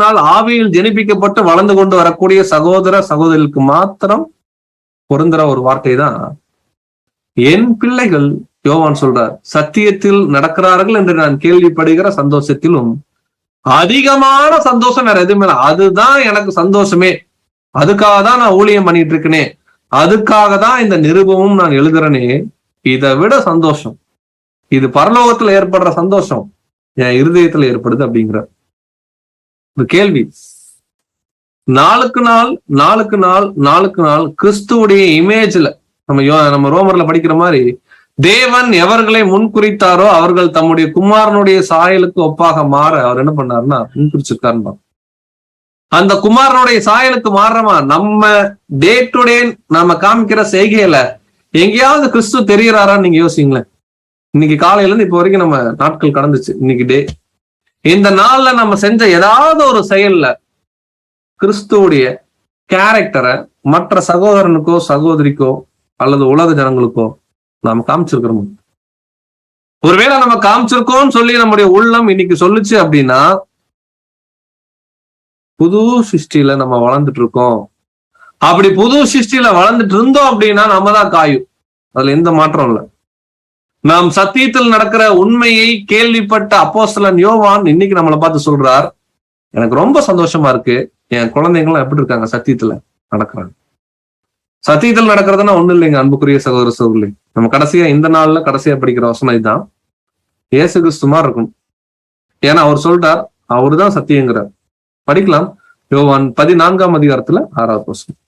நாள் ஆவியில் ஜெனிப்பிக்கப்பட்டு வளர்ந்து கொண்டு வரக்கூடிய சகோதர சகோதரிகளுக்கு மாத்திரம் பொருந்துற ஒரு வார்த்தை தான் என் பிள்ளைகள். யோவான் சொல்றார், சத்தியத்தில் நடக்கிறார்கள் என்று நான் கேள்விப்படுகிற சந்தோஷத்திலும் அதிகமான சந்தோஷம் வேற எதுவுமே இல்லை. அதுதான் எனக்கு சந்தோஷமே, அதுக்காக தான் நான் ஊழியம் பண்ணிட்டு இருக்கேனே, அதுக்காக தான் இந்த நிருபமும் நான் எழுதுறேனே, இதை விட சந்தோஷம், இது பரலோகத்துல ஏற்படுற சந்தோஷம் என் இருதயத்துல ஏற்படுது அப்படிங்கிற ஒரு கேள்வி. நாளுக்கு நாள் கிறிஸ்துவுடைய இமேஜ்ல நம்ம ரோமர்ல படிக்கிற மாதிரி, தேவன் எவர்களை முன்குறித்தாரோ அவர்கள் தம்முடைய குமாரனுடைய சாயலுக்கு ஒப்பாக மாற அவர் என்ன பண்ணாருன்னா முன்குறிச்சிருக்காருன்னு. அந்த குமாரனுடைய சாயலுக்கு மாறுறமா நம்ம டே டு டே நாம காமிக்கிற செய்கையில எங்கேயாவது கிறிஸ்து தெரியறாரான்னு நீங்க யோசிங்களேன். இன்னைக்கு காலையில இருந்து இப்போ வரைக்கும் நம்ம நாட்கள் கடந்துச்சு, இன்னைக்கு டே, இந்த நாள்ல நம்ம செஞ்ச ஏதாவது ஒரு செயல்ல கிறிஸ்துவுடைய கேரக்டரை மற்ற சகோதரனுக்கோ சகோதரிக்கோ அல்லது உலக ஜனங்களுக்கோ நாம காமிச்சிருக்கிறோம். ஒருவேளை நம்ம காமிச்சிருக்கோம்னு சொல்லி நம்முடைய உள்ளம் இன்னைக்கு சொல்லுச்சு அப்படின்னா புது சிருஷ்டியில நம்ம வளர்ந்துட்டு இருக்கோம். அப்படி புது சிருஷ்டியில வளர்ந்துட்டு இருந்தோம் அப்படின்னா நம்ம தான் காயும், அதுல எந்த மாற்றம் இல்லை. நாம் சத்தியத்தில் நடக்கிற உண்மையை கேள்விப்பட்ட அப்போஸ்தலன் யோவான் இன்னைக்கு நம்மளை பார்த்து சொல்றார், எனக்கு ரொம்ப சந்தோஷமா இருக்கு, என் குழந்தைங்களாம் எப்படி இருக்காங்க, சத்தியத்துல நடக்கிறாங்க. சத்தியத்தில் நடக்கிறதுனா ஒண்ணும் இல்லைங்க அன்புக்குரிய சகோதர சகோதரி. நம்ம கடைசியா இந்த நாள்ல கடைசியா படிக்கிற வசனம் இதுதான், இயேசு கிறிஸ்து மாதிரி இருக்கும். ஏன்னா அவர் சொல்றார், அவருதான் சத்தியங்கிறார். படிக்கலாம், யோவான் 14ஆம் அதிகாரத்துல 6வது வசனம்.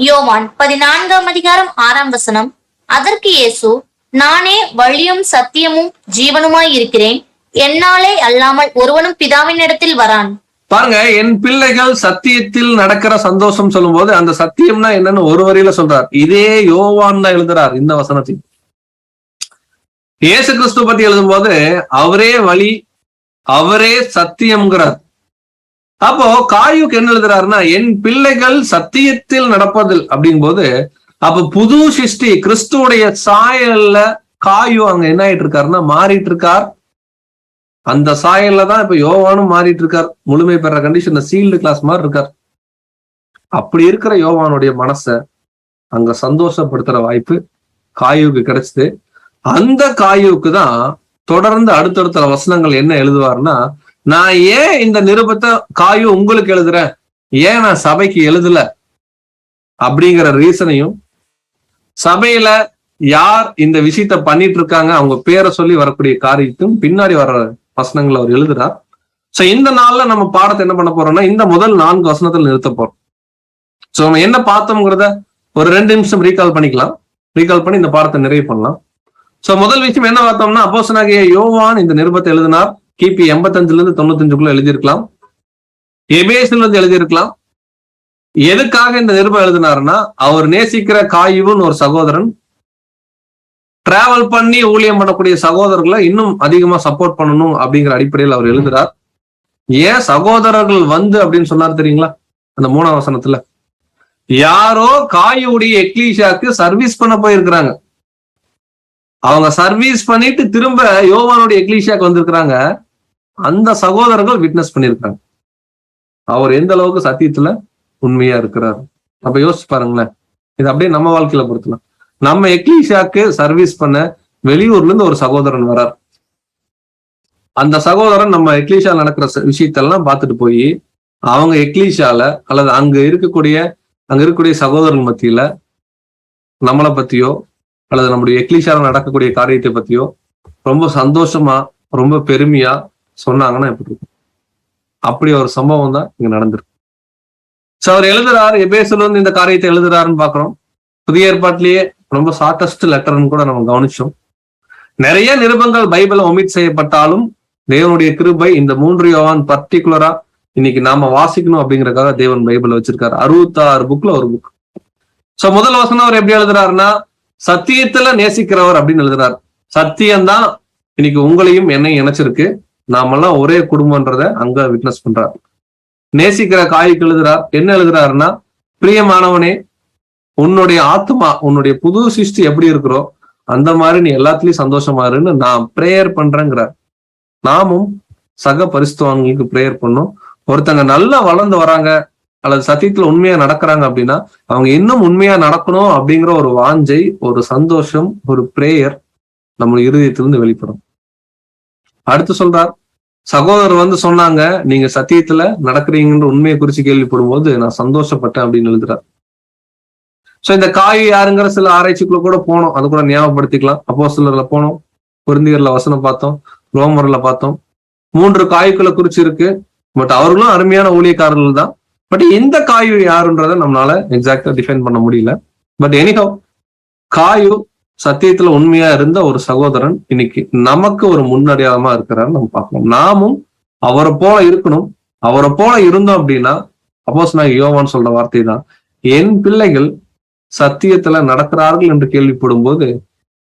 யோவான் 14ஆம் அதிகாரம் 6ஆம் வசனம். அதற்கு இயேசு, நானே வழியும் சத்தியமும் ஜீவனுமாய் இருக்கிறேன், என்னாலே அல்லாமல் ஒருவனும் பிதாவின் இடத்தில் வரான். பாருங்க, என் பிள்ளைகள் சத்தியத்தில் நடக்கிற சந்தோஷம் சொல்லும் போது அந்த சத்தியம்னா என்னன்னு ஒரு வரியில சொல்றார். இதே யோவான் தான் எழுதுறார் இந்த வசனத்தை. இயேசு கிறிஸ்து பத்தி எழுதும் போது அவரே வழி, அவரே சத்தியம்ங்கிறார். அப்போ காயுக்கு என்ன எழுதுறாருன்னா, என் பிள்ளைகள் சத்தியத்தில் நடப்பதில் அப்படிங்கும் போது, அப்ப புது சிருஷ்டி கிறிஸ்துவுடைய சாயல்ல காயு அங்க என்ன ஆயிட்டு இருக்காருன்னா மாறிட்டு இருக்கார். அந்த சாயல்ல தான் இப்ப யோவானும் மாறிட்டு இருக்கார், முழுமை பெற கண்டிஷன் சீல்டு கிளாஸ் மாதிரி இருக்கார். அப்படி இருக்கிற யோவானுடைய மனச அங்க சந்தோஷப்படுத்துற வாய்ப்பு காயுக்கு கிடைச்சது. அந்த காயுக்கு தான் தொடர்ந்து அடுத்தடுத்த வசனங்கள் என்ன எழுதுவார்னா, நான் ஏன் இந்த நிருபத்தை காயு உங்களுக்கு எழுதுறேன், ஏன் நான் சபைக்கு எழுதல அப்படிங்கிற ரீசனையும், சபையில யார் இந்த விஷயத்த பண்ணிட்டு இருக்காங்க அவங்க பேரை சொல்லி வரக்கூடிய காரியத்தையும் பின்னாடி வர்ற வசனங்கள் அவர் எழுதுறார். சோ இந்த நாள்ல நம்ம பாடத்தை என்ன பண்ண போறோம்னா, இந்த முதல் 4 வசனத்தில் நிறுத்த போறோம். சோ நம்ம என்ன பார்த்தோம்ங்கிறத ஒரு 2 நிமிஷம் ரீகால் பண்ணிக்கலாம். ரீகால் பண்ணி இந்த பாடத்தை நிறைவு பண்ணலாம். சோ முதல் விஷயம் என்ன பார்த்தோம்னா, அப்போஸ்தலனாகிய யோவான் இந்த நிருபத்தை எழுதினார். கிபி 85 இருந்து 95 எழுதியிருக்கலாம், எபேசுல இருந்து எழுதியிருக்கலாம். எதுக்காக இந்த நிருபம் எழுதினாருன்னா, அவர் நேசிக்கிற காயுன்னு ஒரு சகோதரன் டிராவல் பண்ணி ஊழியம் பண்ணக்கூடிய சகோதரர்களை இன்னும் அதிகமா சப்போர்ட் பண்ணணும் அப்படிங்கிற அடிப்படையில் அவர் எழுதுறார். ஏன் சகோதரர்கள் வந்து அப்படின்னு சொன்னார் தெரியுங்களா? அந்த 3ஆம் வசனத்துல, யாரோ காயுடைய எக்லீஷியாக்கு சர்வீஸ் பண்ண போயிருக்கிறாங்க. அவங்க சர்வீஸ் பண்ணிட்டு திரும்ப யோவானுடைய எக்லீஷியாக்கு வந்திருக்கிறாங்க. அந்த சகோதரர்கள் விட்னஸ் பண்ணிருக்காங்க அவர் எந்த அளவுக்கு சத்தியத்துல உண்மையா இருக்கிறார். அப்ப யோசிச்சு பாருங்களேன், இது அப்படியே நம்ம வாழ்க்கையில பொறுத்தலாம். நம்ம எக்லீஷியாக்கு சர்வீஸ் பண்ண வெளியூர்ல இருந்து ஒரு சகோதரன் வரார். அந்த சகோதரன் நம்ம எக்லீஷியால நடக்கிற விஷயத்தெல்லாம் பார்த்துட்டு போய் அவங்க எக்லீஷியால அல்லது அங்க இருக்கக்கூடிய சகோதரர்கள் மத்தியில நம்மளை பத்தியோ அல்லது நம்முடைய எக்லீஷியால நடக்கக்கூடிய காரியத்தை பத்தியோ ரொம்ப சந்தோஷமா ரொம்ப பெருமையா சொன்னாங்கன்னா எப்படி இருக்கும்? அப்படி ஒரு சம்பவம் தான் இங்க நடந்திருக்கு. சோ அவர் எழுதுறாரு, எபேசுல இருந்து இந்த காரியத்தை எழுதுறாருன்னு பாக்குறோம். புதிய ஏற்பாட்டிலேயே ரொம்ப ஷார்டஸ்ட் லெட்டர்னு கூட நம்ம கவனிச்சோம். நிறைய நிருபங்கள் பைபிள ஒமிட் செய்யப்பட்டாலும் தேவனுடைய கிருபை இந்த 3 யோவான் பர்டிகுலரா இன்னைக்கு நாம வாசிக்கணும் அப்படிங்கறதுக்காக தேவன் பைபிள் வச்சிருக்காரு. 66 புக்ல ஒரு புக். சோ முதல் வசனம் அவர் எப்படி எழுதுறாருன்னா, சத்தியத்துல நேசிக்கிறவர் அப்படின்னு எழுதுறாரு. சத்தியம்தான் இன்னைக்கு உங்களையும் என்னையும் இணைச்சிருக்கு. நாமெல்லாம் ஒரே குடும்பம்ன்றத அங்க விட்னஸ் பண்றார். நேசிக்கிற காய்க்கு எழுதுறார். என்ன எழுதுறாருன்னா, பிரியமானவனே, உன்னுடைய ஆத்மா உன்னுடைய புது சிருஷ்டி எப்படி இருக்கிறோ அந்த மாதிரி நீ எல்லாத்துலயும் சந்தோஷமா இருன்னு நான் பிரேயர் பண்றேங்கிறார். நாமும் சக பரிசுத்தவான்களுக்கு பிரேயர் பண்ணோம். ஒருத்தங்க நல்லா வளர்ந்து வராங்க அல்லது சத்தியத்துல உண்மையா நடக்கிறாங்க அப்படின்னா அவங்க இன்னும் உண்மையா நடக்கணும் அப்படிங்கிற ஒரு வாஞ்சை, ஒரு சந்தோஷம், ஒரு பிரேயர் நம்ம இருதயத்திலிருந்து வெளிப்படும். அடுத்து சொல்றார், சகோதரர் வந்து சொன்னாங்க நீங்க சத்தியத்துல நடக்கிறீங்கன்ற உண்மையை குறிச்சு கேள்விப்படும் போது நான் சந்தோஷப்பட்டேன் அப்படின்னு எழுதுறார். சோ இந்த காய் யாருங்கிற சில ஆராய்ச்சிக்குள்ள கூட போனோம், அது கூட ஞாபகப்படுத்திக்கலாம். அப்போஸ்தலர்ல போனோம், கொரிந்தியர்ல வசனம் பார்த்தோம், ரோமர்ல பார்த்தோம். 3 காய்களை குறிச்சு இருக்கு. பட் அவர்களும் அருமையான ஊழியக்காரர்கள் தான். பட் இந்த காயு யாருன்றத நம்மளால எக்ஸாக்டா டிஃபைன் பண்ண முடியல. பட் எனிஹவ், காயு சத்தியத்துல உண்மையா இருந்த ஒரு சகோதரன் இன்னைக்கு நமக்கு ஒரு முன்னடையாளமா இருக்கிறாரு நம்ம பார்க்கணும். நாமும் அவரை போல இருக்கணும். அவரை போல இருந்தோம் அப்படின்னா அப்போஸ்தலனாகிய யோவான் சொல்ற வார்த்தை தான், என் பிள்ளைகள் சத்தியத்துல நடக்கிறார்கள் என்று கேள்விப்படும் போது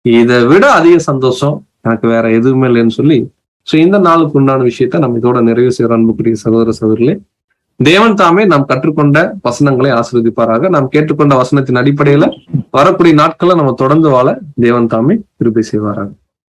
இதை விட அதிக சந்தோஷம் எனக்கு வேற எதுவுமே இல்லைன்னு சொல்லி, சோ இந்த நாளுக்கு உண்டான விஷயத்த நம்ம இதோட நிறைவு செய்யற அன்புக்குரிய சகோதர சகோதரிகளே, தேவன் தாமே நாம் கற்றுக்கொண்ட வசனங்களை ஆசீர்வதிப்பாராக. நாம் கேட்டுக்கொண்ட வசனத்தின் அடிப்படையில வரக்கூடிய நாட்களை நம்ம தொடர்ந்து வாழ தேவன் தாமே கிருபை செய்வாராக.